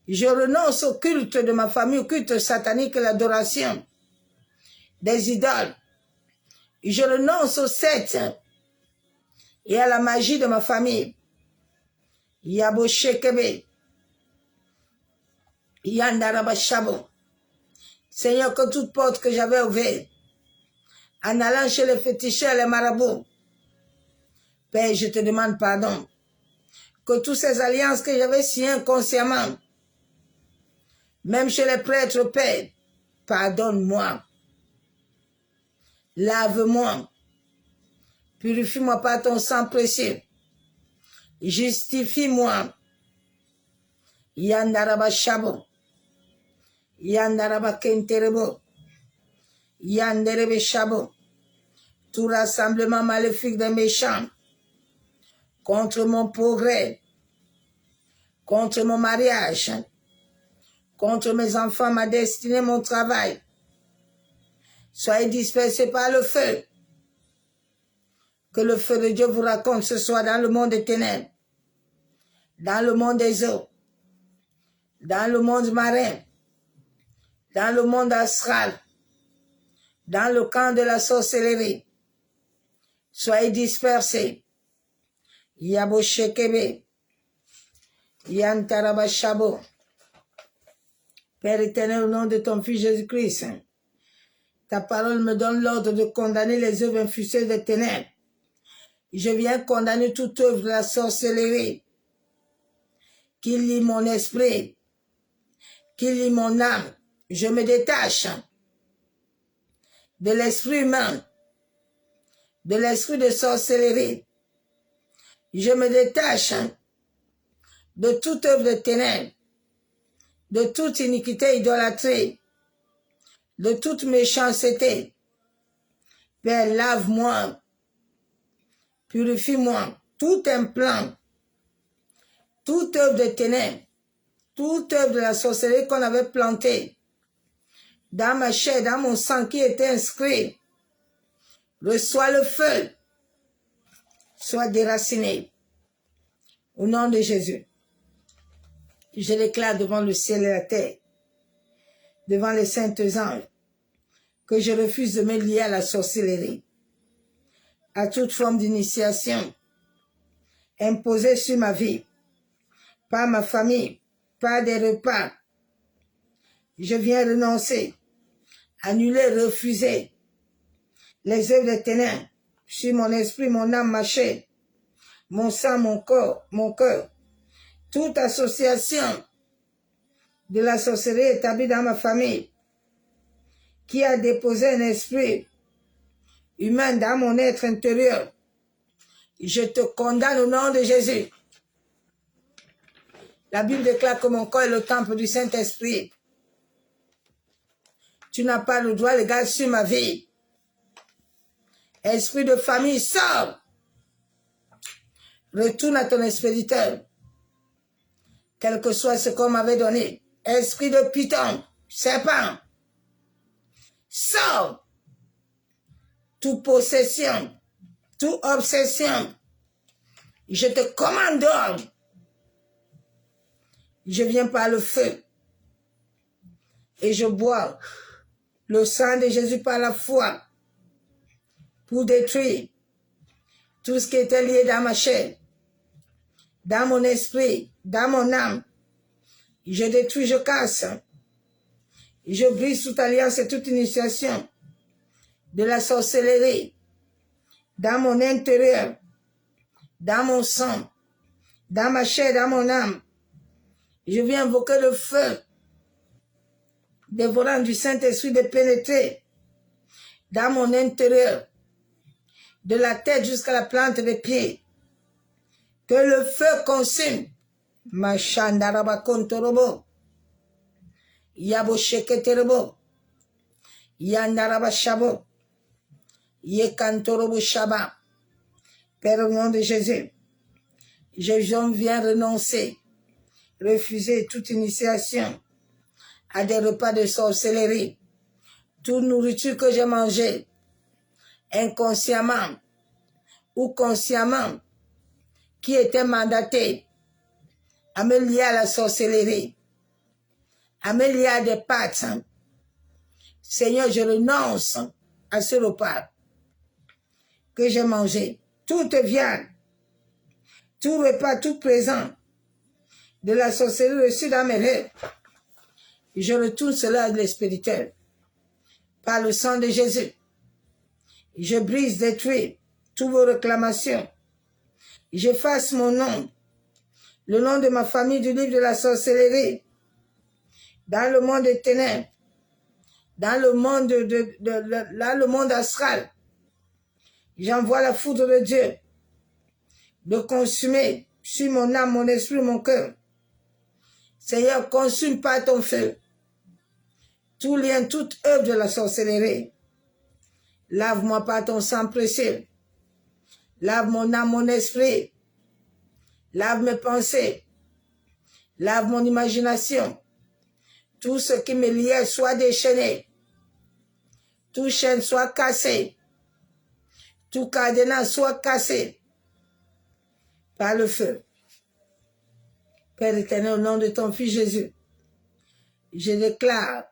Je renonce au culte de ma famille, au culte satanique, l'adoration des idoles. Je renonce au secte et à la magie de ma famille. Yabo Shekebe. Yandaraba Shabo. Seigneur, que toute porte que j'avais ouverte, en allant chez les féticheurs, les marabouts, Père, je te demande pardon. Que toutes ces alliances que j'avais signées inconsciemment, même chez les prêtres, Père, pardonne-moi. Lave-moi. Purifie-moi par ton sang précieux. Justifie-moi. Yandaraba Shabo. Yandaraba Kenterebo. Yanderebe Shabo. Tout rassemblement maléfique des méchants contre mon progrès, contre mon mariage, contre mes enfants, ma destinée, mon travail. Soyez dispersés par le feu. Que le feu de Dieu vous raconte ce soir dans le monde des ténèbres, dans le monde des eaux, dans le monde marin, dans le monde astral, dans le camp de la sorcellerie. Soyez dispersés. Yabo Shekebe. Yantaraba Shabo. Père éternel, au nom de ton Fils Jésus-Christ, ta parole me donne l'ordre de condamner les œuvres infructueuses des ténèbres. Je viens condamner toute œuvre de la sorcellerie qui lie mon esprit, qui lie mon âme. Je me détache de l'esprit humain, de l'esprit de sorcellerie. Je me détache de toute œuvre de ténèbres, de toute iniquité, idolâtrie, de toute méchanceté. Père, lave-moi, purifie-moi, tout implant, toute œuvre de ténèbres, toute œuvre de la sorcellerie qu'on avait plantée dans ma chair, dans mon sang qui était inscrit. Reçois le feu, sois déraciné. Au nom de Jésus, je déclare devant le ciel et la terre, devant les saints anges, que je refuse de me lier à la sorcellerie, à toute forme d'initiation imposée sur ma vie, par ma famille, par des repas. Je viens renoncer, annuler, refuser les œuvres des ténèbres sur mon esprit, mon âme, ma chair, mon sang, mon corps, mon cœur. Toute association de la sorcellerie établie dans ma famille qui a déposé un esprit humain dans mon être intérieur, je te condamne au nom de Jésus. La Bible déclare que mon corps est le temple du Saint-Esprit. Tu n'as pas le droit légal sur ma vie. Esprit de famille, sors. Retourne à ton expéditeur. Quel que soit ce qu'on m'avait donné. Esprit de python, serpent, sors. Toute possession, toute obsession, je te commande d'ordre. Je viens par le feu et je bois le sang de Jésus par la foi pour détruire tout ce qui était lié dans ma chair, dans mon esprit, dans mon âme. Je détruis, je casse, je brise toute alliance et toute initiation de la sorcellerie dans mon intérieur, dans mon sang, dans ma chair, dans mon âme. Je viens invoquer le feu dévorant du Saint-Esprit de pénétrer dans mon intérieur, de la tête jusqu'à la plante des pieds. Que le feu consume. Machandaraba kontorobo. Yabo sheketerebo. Yandaraba shabo. Yekantorobo shaba. Père, au nom de Jésus, je viens renoncer, refuser toute initiation à des repas de sorcellerie, toute nourriture que j'ai mangée, inconsciemment ou consciemment, qui était mandatée à me lier à la sorcellerie, à me lier à des pâtes. Seigneur, je renonce à ce repas que j'ai mangé. Toute viande, tout repas, tout présent de la sorcellerie reçue dans mes rêves, je retourne cela à l'expéditeur. Par le sang de Jésus, je brise, détruis toutes vos réclamations. J'efface mon nom, le nom de ma famille du livre de la sorcellerie, dans le monde des ténèbres, dans le monde le monde astral. J'envoie la foudre de Dieu de consumer sur mon âme, mon esprit, mon cœur. Seigneur, consume par ton feu tout lien, toute œuvre de la sorcellerie. Lave-moi par ton sang précieux. Lave mon âme, mon esprit. Lave mes pensées. Lave mon imagination. Tout ce qui me liait soit déchaîné. Tout chaîne soit cassé. Tout cadenas soit cassé par le feu. Père éternel, au nom de ton Fils Jésus, je déclare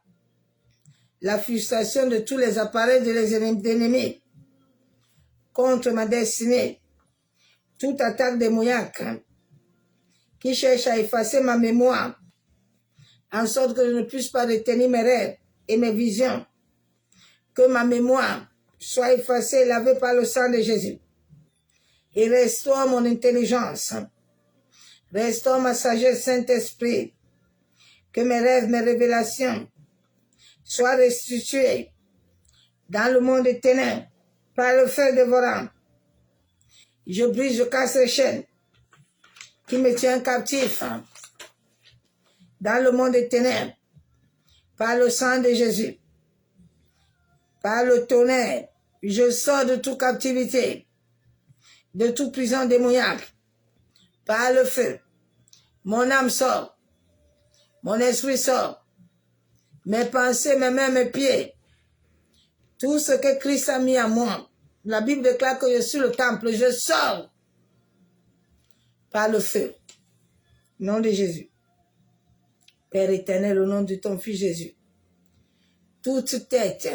la frustration de tous les appareils de les ennemis contre ma destinée, toute attaque démoniaque qui cherche à effacer ma mémoire, en sorte que je ne puisse pas retenir mes rêves et mes visions, que ma mémoire soit effacée et lavée par le sang de Jésus. Et restaure mon intelligence, restaure ma sagesse, Saint-Esprit, que mes rêves, mes révélations soient restitués dans le monde des ténèbres par le feu dévorant. Je brise, je casse les chaînes qui me tiennent captif dans le monde des ténèbres par le sang de Jésus, par le tonnerre. Je sors de toute captivité, de toute prison démoniaque, par le feu. Mon âme sort, mon esprit sort, mes pensées, mes mains, mes pieds, tout ce que Christ a mis à moi. La Bible déclare que je suis le temple, je sors par le feu. Au nom de Jésus. Père éternel, au nom de ton Fils Jésus. Toute tête,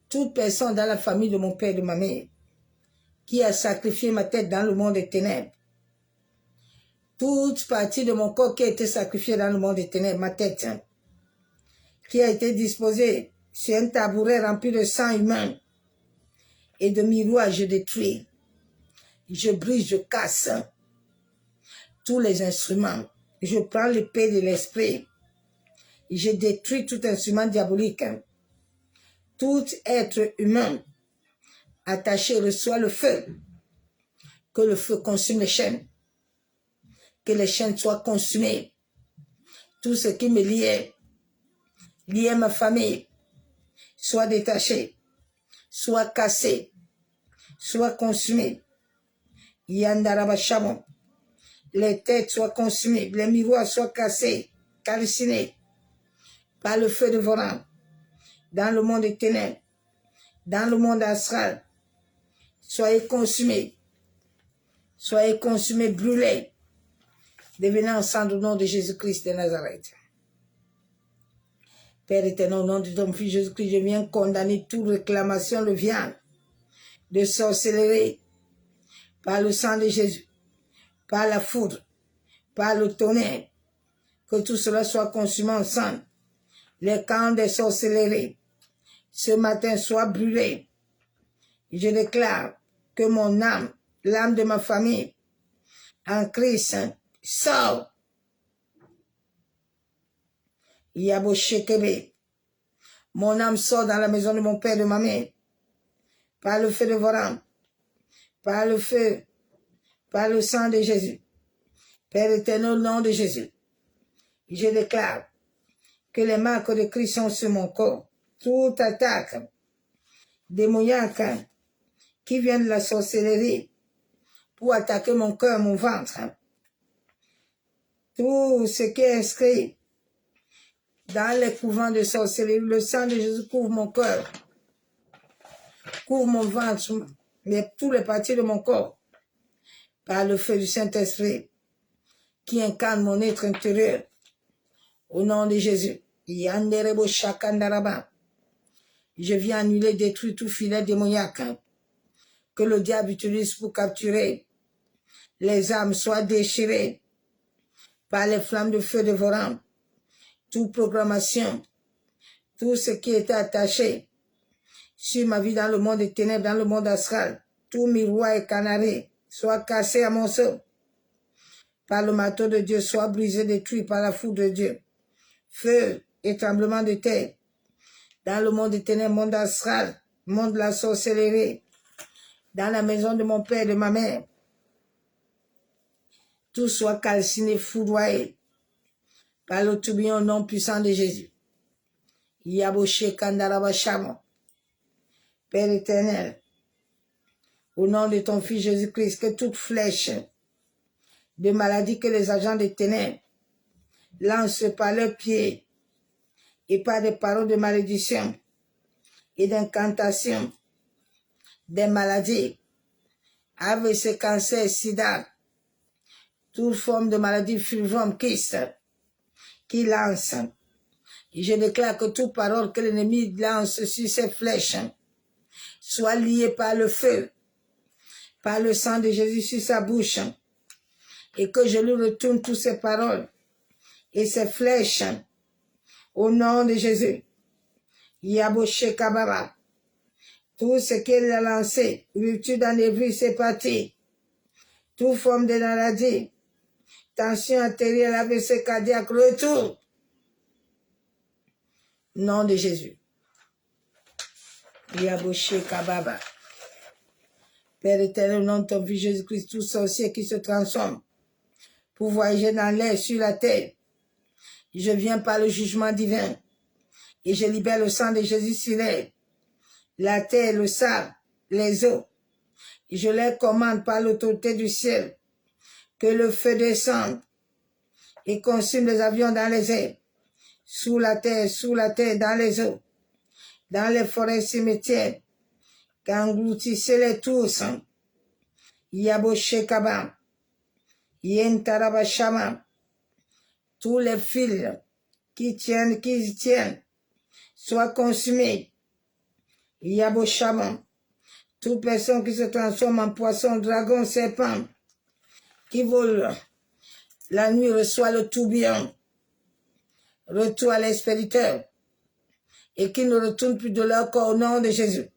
toute personne dans la famille de mon père et de ma mère qui a sacrifié ma tête dans le monde des ténèbres, toute partie de mon corps qui a été sacrifiée dans le monde des ténèbres, ma tête, qui a été disposée sur un tabouret rempli de sang humain et de miroirs, je détruis, je brise, je casse tous les instruments. Je prends l'épée de l'esprit, je détruis tout instrument diabolique. Tout être humain attaché reçoit le feu, que le feu consume les chaînes, que les chaînes soient consumées. Tout ce qui me liait ma famille, soit détaché, soit cassé, soit consumé. Yandarabashamo. Les têtes soient consumées, les miroirs soient cassés, calcinés par le feu dévorant. Dans le monde des ténèbres, dans le monde astral, soyez consumés, brûlés, devenant cendre au nom de Jésus-Christ de Nazareth. Père éternel, au nom de ton Fils Jésus-Christ, je viens condamner toute réclamation de viande, de sorcellerie, par le sang de Jésus, par la foudre, par le tonnerre, que tout cela soit consumé ensemble. Les camps des sorcelleries, ce matin, soient brûlés. Je déclare que mon âme, l'âme de ma famille, en Christ, sort. Yaboshekebe. Mon âme sort dans la maison de mon père et de ma mère, par le feu dévorant, par le feu, par le sang de Jésus. Père éternel, au nom de Jésus, je déclare que les marques de Christ sont sur mon corps. Toute attaque démoniaque qui vient de la sorcellerie pour attaquer mon cœur, mon ventre. Tout ce qui est inscrit dans les couvents de sorcellerie, le sang de Jésus couvre mon cœur, couvre mon ventre, toutes les parties de mon corps, par le feu du Saint-Esprit qui incarne mon être intérieur. Au nom de Jésus. Yanderebo Shakandaraba. Je viens annuler, détruire tout filet démoniaque que le diable utilise pour capturer. Les âmes soient déchirées par les flammes de feu dévorant. Toute programmation, tout ce qui était attaché sur ma vie dans le monde des ténèbres, dans le monde astral, tout miroir et canari soit cassé à mon sceau. Par le marteau de Dieu, soit brisé, détruit par la foudre de Dieu. Feu et tremblement de terre. Dans le monde des ténèbres, monde astral, monde de la sorcellerie, dans la maison de mon père et de ma mère, tout soit calciné, foudroyé, par le tourbillon non puissant de Jésus. Yaboshe Kandarabashamo. Père éternel, au nom de ton Fils Jésus-Christ, que toute flèche de maladie que les agents des ténèbres lancent par leurs pieds et par des paroles de malédiction et d'incantation, des maladies, AVC, cancer, sida, toute forme de maladie fulgurante, kyste, qui lance. Et je déclare que toute parole que l'ennemi lance sur ces flèches soit liée par le feu, par le sang de Jésus sur sa bouche, et que je lui retourne toutes ses paroles et ses flèches, au nom de Jésus. Yaboshe Kababa. Tout ce qu'il a lancé, rupture d'anévrisme, c'est parti. Toute forme de maladie, tension artérielle, AVC cardiaque, retour. Nom de Jésus. Yaboshe Kababa. Père éternel, au nom de ton Fils Jésus-Christ, tout sorcier qui se transforme pour voyager dans l'air, sur la terre, je viens par le jugement divin et je libère le sang de Jésus sur l'air, la terre, le sable, les eaux. Je leur commande par l'autorité du ciel que le feu descende et consume les avions dans les airs, sous la terre, dans les eaux, dans les forêts cimetières, qu'engloutissez-les tous. Yaboshe Kaba, Yentarabashama, tous les fils qui y tiennent, soient consumés. Yaboshama, toute personne qui se transforme en poisson, dragon, serpent, qui vole la nuit reçoit le tourbillon, retour à l'expéditeur, et qui ne retourne plus de leur corps au nom de Jésus.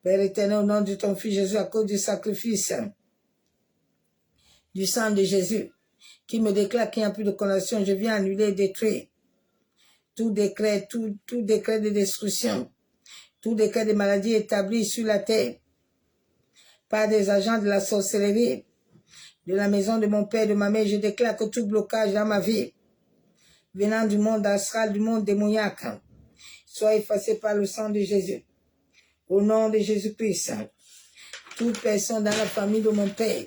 Père éternel, au nom de ton Fils Jésus, à cause du sacrifice du sang de Jésus, qui me déclare qu'il n'y a plus de condamnation, je viens annuler et détruire tout décret de destruction, tout décret de maladie établi sur la terre par des agents de la sorcellerie, de la maison de mon père, de ma mère. Je déclare que tout blocage dans ma vie, venant du monde astral, du monde démoniaque, soit effacé par le sang de Jésus. Au nom de Jésus-Christ, toute personne dans la famille de mon père,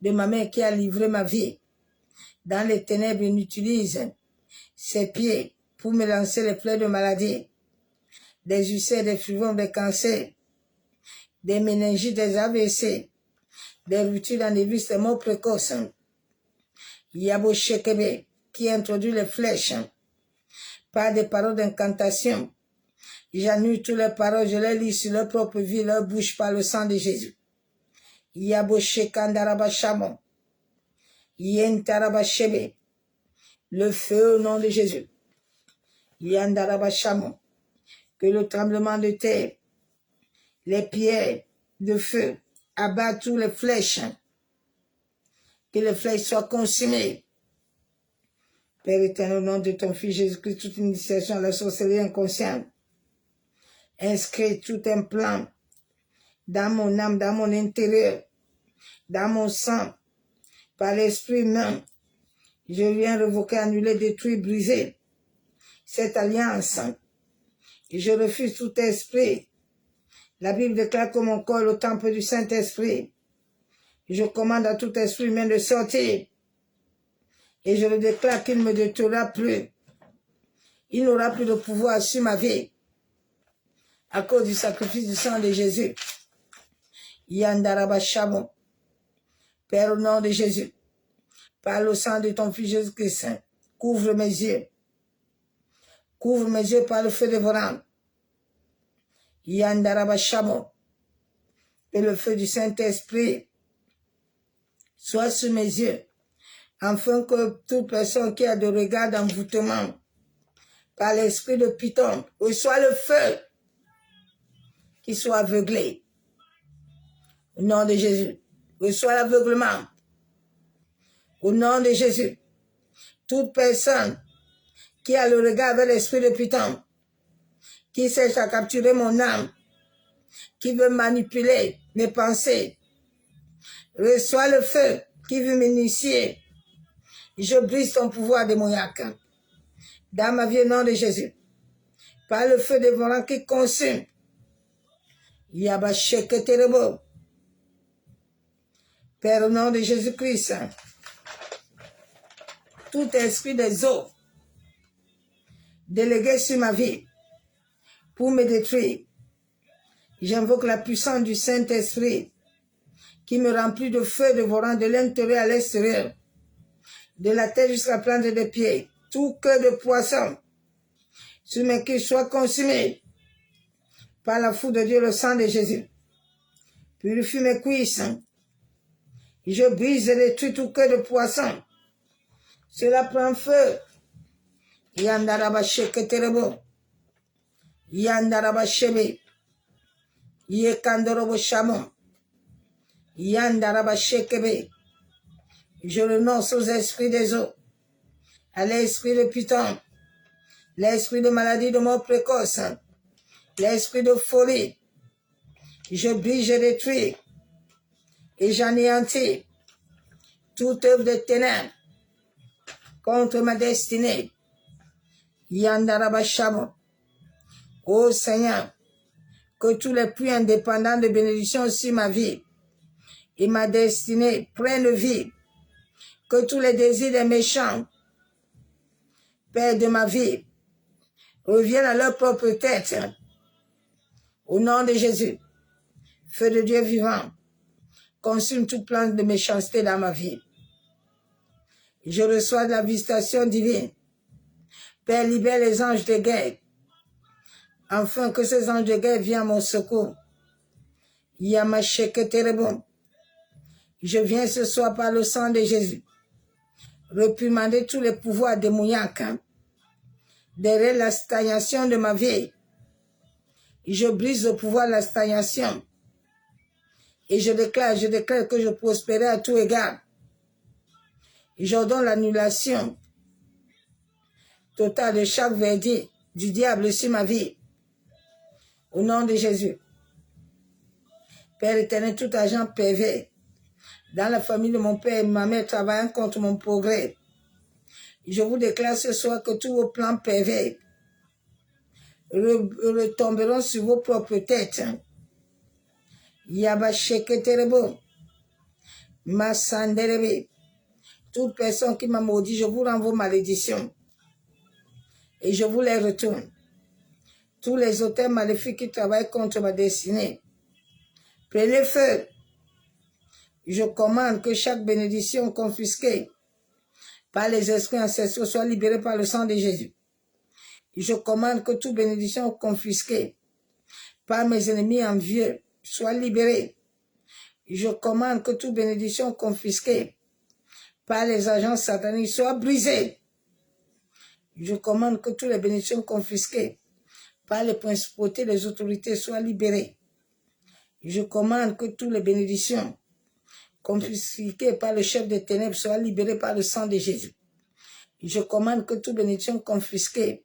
de ma mère qui a livré ma vie dans les ténèbres, n'utilise ses pieds pour me lancer les fleurs de maladie, des ulcères, des fibroses, des cancers, des méningites, des AVC, des ruptures d'anévrisme, des morts précoces. Yaboshe Kebe, qui introduit les flèches par des paroles d'incantation. J'annule toutes les paroles, je les lis sur leur propre vie, leur bouche par le sang de Jésus. Yaboshe Kandarabashamon, Yentarabashebe, le feu au nom de Jésus. Yandarabashamon, que le tremblement de terre, les pierres de feu, abattent toutes les flèches, que les flèches soient consumées. Père éternel, au nom de ton Fils Jésus-Christ, toute initiation à la sorcellerie inconsciente, inscrit tout un plan dans mon âme, dans mon intérieur, dans mon sang, par l'esprit même. Je viens révoquer, annuler, détruire, briser cette alliance. Et je refuse tout esprit. La Bible déclare que mon corps est le temple du Saint-Esprit. Je commande à tout esprit humain de sortir. Et je le déclare qu'il ne me détruira plus. Il n'aura plus de pouvoir sur ma vie. À cause du sacrifice du sang de Jésus. Yandarabashamo. Père, au nom de Jésus, par le sang de ton Fils Jésus-Christ, couvre mes yeux. Couvre mes yeux par le feu dévorant. Yandarabashamo. Que le feu du Saint-Esprit soit sur mes yeux, afin que toute personne qui a de regard d'envoûtement, par l'esprit de Python, reçoit le feu, qui soit aveuglé. Au nom de Jésus, reçoit l'aveuglement. Au nom de Jésus, toute personne qui a le regard vers l'esprit de Python, qui cherche à capturer mon âme, qui veut manipuler mes pensées, reçoit le feu, qui veut m'initier. Je brise ton pouvoir démoniaque dans ma vie au nom de Jésus. Par le feu dévorant qui consume. Yabasheketerebo. Père, au nom de Jésus-Christ, tout esprit des eaux délégué sur ma vie pour me détruire, j'invoque la puissance du Saint-Esprit qui me remplit de feu dévorant de l'intérieur à l'extérieur, de la tête jusqu'à la plante des pieds. Tout cœur de poisson sur mes cuisses soit consumé par la foudre de Dieu, le sang de Jésus. Purifie mes cuisses. Je brise et détruis tout cœur de poisson. Cela prend feu. Yandaraba sheketerebo. Yandaraba shebe. Yekandorobo shamon. Yandaraba shekebe. Je renonce aux esprits des eaux, à l'esprit de Python, l'esprit de maladie de mort précoce, l'esprit de folie. Je brise, je détruis et j'anéantis toute œuvre de ténèbres contre ma destinée. Yandarabashabo. Ô Seigneur, que tous les puits indépendants de bénédiction sur ma vie et ma destinée prennent vie. Que tous les désirs des méchants, Père de ma vie, reviennent à leur propre tête. Au nom de Jésus, feu de Dieu vivant, consume toute plante de méchanceté dans ma vie. Je reçois de la visitation divine. Père, libère les anges de guerre, afin que ces anges de guerre viennent à mon secours. Yamasheketerebon. Je viens ce soir par le sang de Jésus, réprimander tous les pouvoirs démoniaques derrière la stagnation de ma vie. Je brise le pouvoir de la stagnation et je déclare que je prospérerai à tout égard. J'ordonne l'annulation totale de chaque verdict du diable sur ma vie. Au nom de Jésus. Père éternel, tout agent pervers dans la famille de mon père et ma mère travaillant contre mon progrès. Je vous déclare ce soir que tous vos plans pervers retomberont sur vos propres têtes. Yabasheketerebo. Masanderebe. Toute personne qui m'a maudit, je vous rends vos malédictions et je vous les retourne. Tous les auteurs maléfiques qui travaillent contre ma destinée, prenez feu. Je commande que chaque bénédiction confisquée par les esprits ancestraux soit libérée par le sang de Jésus. Je commande que toute bénédiction confisquée par mes ennemis envieux soit libérée. Je commande que toute bénédiction confisquée par les agents sataniques soit brisée. Je commande que toutes les bénédictions confisquées par les principautés des autorités soient libérées. Je commande que toutes les bénédictions confisquées par le chef des ténèbres soient libérées par le sang de Jésus. Je commande que toute bénédiction confisquée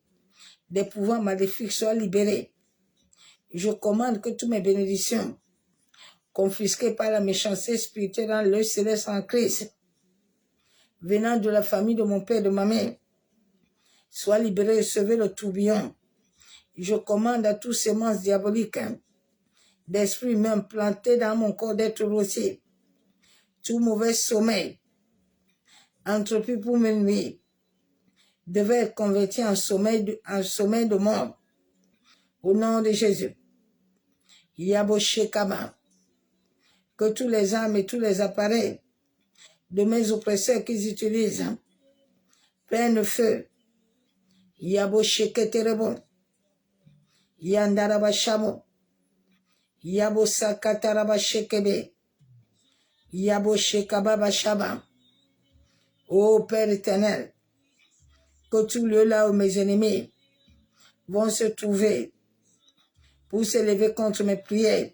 des pouvoirs maléfiques soient libérées. Je commande que toutes mes bénédictions confisquées par la méchanceté spirituelle dans le céleste en Christ, venant de la famille de mon père et de ma mère, soient libérées, recevez le tourbillon. Je commande à tous ces semences diaboliques d'esprit humain plantés dans mon corps d'être rosé. Tout mauvais sommeil, entrepris pour me nuire, devait être converti en sommeil de mort. Au nom de Jésus. Yaboshekama. Que tous les armes et tous les appareils de mes oppresseurs qu'ils utilisent prennent feu. Yabosheketerebo. Yandarabashamo. Yabosakatarabashekebe. Yaboshekababashaba. Ô Père éternel, que tout lieu là où mes ennemis vont se trouver pour s'élever contre mes prières,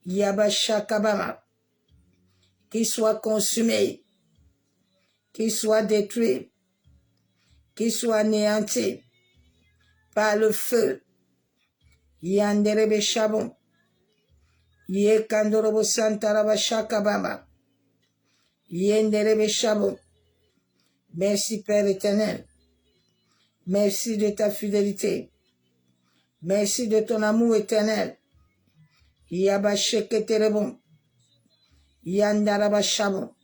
Yabashakabama, qu'ils soient consumés, qu'ils soient détruits, qu'ils soient anéantis par le feu. Yanderebe Shabon, Yekandorobo Santaraba Shakabama, Yenderebe Shabon. Merci Père éternel. Merci de ta fidélité. Merci de ton amour éternel. Yabasheketerebon. Yandaraba Shabon.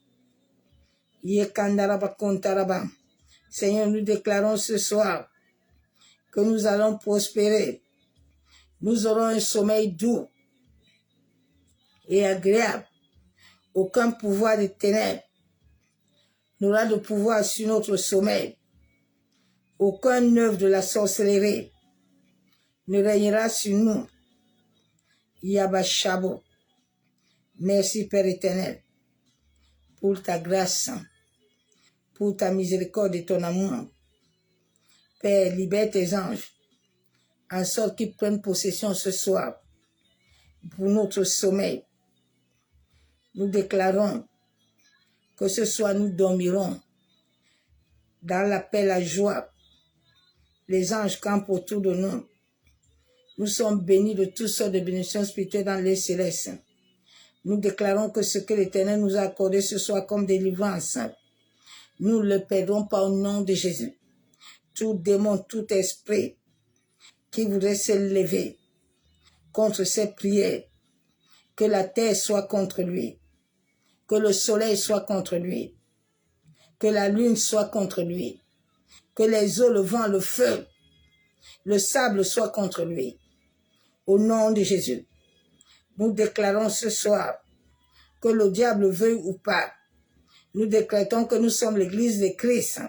Yekandaraba Kontaraba. Seigneur, nous déclarons ce soir que nous allons prospérer. Nous aurons un sommeil doux et agréable. Aucun pouvoir de ténèbres n'aura de pouvoir sur notre sommeil. Aucun œuvre de la sorcellerie ne régnera sur nous. Yabashabo. Merci, Père éternel, pour ta grâce, pour ta miséricorde et ton amour. Père, libère tes anges, en sorte qu'ils prennent possession ce soir pour notre sommeil. Nous déclarons que ce soir nous dormirons dans la paix, la joie. Les anges campent autour de nous. Nous sommes bénis de toutes sortes de bénédictions spirituelles dans les célestes. Nous déclarons que ce que l'Éternel nous a accordé ce soir comme délivrance, nous le perdons pas au nom de Jésus. Tout démon, tout esprit qui voudrait se lever contre ces prières, que la terre soit contre lui, que le soleil soit contre lui, que la lune soit contre lui, que les eaux, le vent, le feu, le sable soient contre lui. Au nom de Jésus, nous déclarons ce soir que le diable veuille ou pas, nous décrétons que nous sommes l'église de Christ.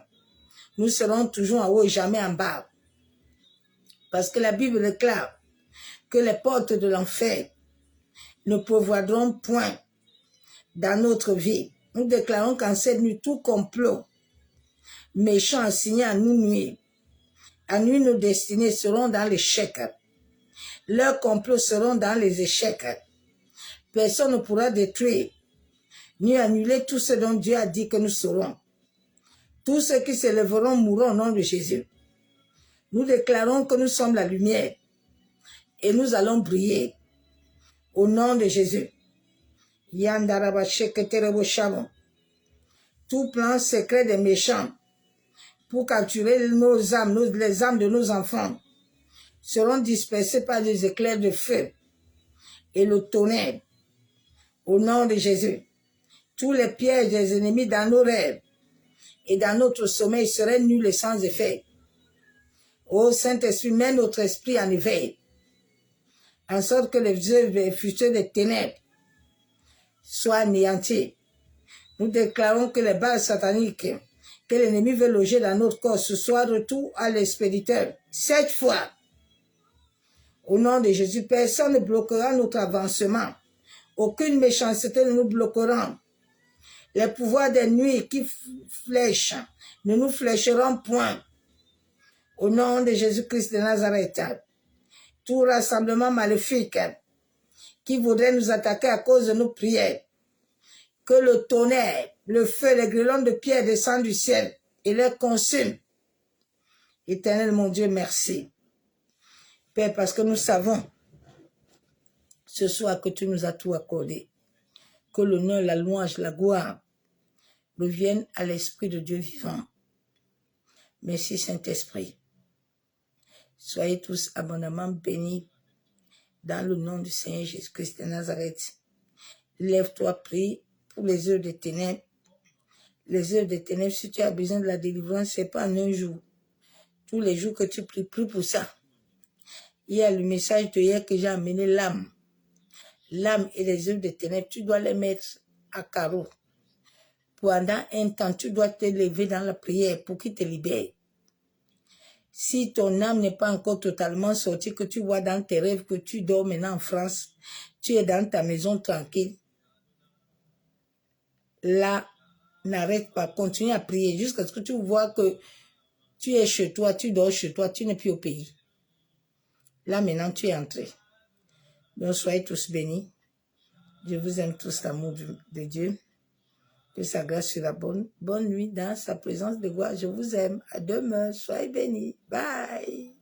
Nous serons toujours en haut et jamais en bas. Parce que la Bible déclare que les portes de l'enfer ne pourvoiront point dans notre vie. Nous déclarons qu'en cette nuit, tout complot méchant assigné à nous nuire, à nuire nos destinées seront dans l'échec. Leurs complots seront dans les échecs. Personne ne pourra détruire ni annuler tout ce dont Dieu a dit que nous serons. Tous ceux qui se lèveront mourront au nom de Jésus. Nous déclarons que nous sommes la lumière et nous allons briller au nom de Jésus. Tout plan secret des méchants pour capturer nos âmes, les âmes de nos enfants, seront dispersés par des éclairs de feu et le tonnerre au nom de Jésus. Tous les pièges des ennemis dans nos rêves et dans notre sommeil seraient nuls et sans effet. Ô Saint-Esprit, mets notre esprit en éveil, en sorte que les œuvres futures des ténèbres soient anéantis. Nous déclarons que les bases sataniques que l'ennemi veut loger dans notre corps ce soir retour à l'expéditeur. 7 fois. Au nom de Jésus, personne ne bloquera notre avancement. Aucune méchanceté ne nous bloquera. Les pouvoirs des nuits qui flèchent ne nous flécheront point. Au nom de Jésus-Christ de Nazareth, tout rassemblement maléfique qui voudrait nous attaquer à cause de nos prières, que le tonnerre, le feu, les grêlons de pierre descendent du ciel et les consument. Éternel mon Dieu, merci. Père, parce que nous savons ce soir que tu nous as tout accordé. Que l'honneur, la louange, la gloire reviennent à l'Esprit de Dieu vivant. Merci Saint-Esprit. Soyez tous abondamment bénis dans le nom du Seigneur Jésus-Christ de Nazareth. Lève-toi, prie pour les œuvres des ténèbres. Les œuvres des ténèbres, si tu as besoin de la délivrance, ce n'est pas en un jour. Tous les jours que tu pries, prie pour ça. Il y a le message de hier que j'ai amené l'âme. L'âme et les œuvres des ténèbres, tu dois les mettre à carreau. Pendant un temps, tu dois te lever dans la prière pour qu'il te libère. Si ton âme n'est pas encore totalement sortie, que tu vois dans tes rêves que tu dors maintenant en France, tu es dans ta maison tranquille, là, n'arrête pas, continue à prier jusqu'à ce que tu vois que tu es chez toi, tu dors chez toi, tu n'es plus au pays. Là, maintenant, tu es entré. Donc, soyez tous bénis. Je vous aime tous, l'amour de Dieu. Que sa grâce soit la bonne nuit dans sa présence de gloire. Je vous aime. À demain. Soyez bénis. Bye.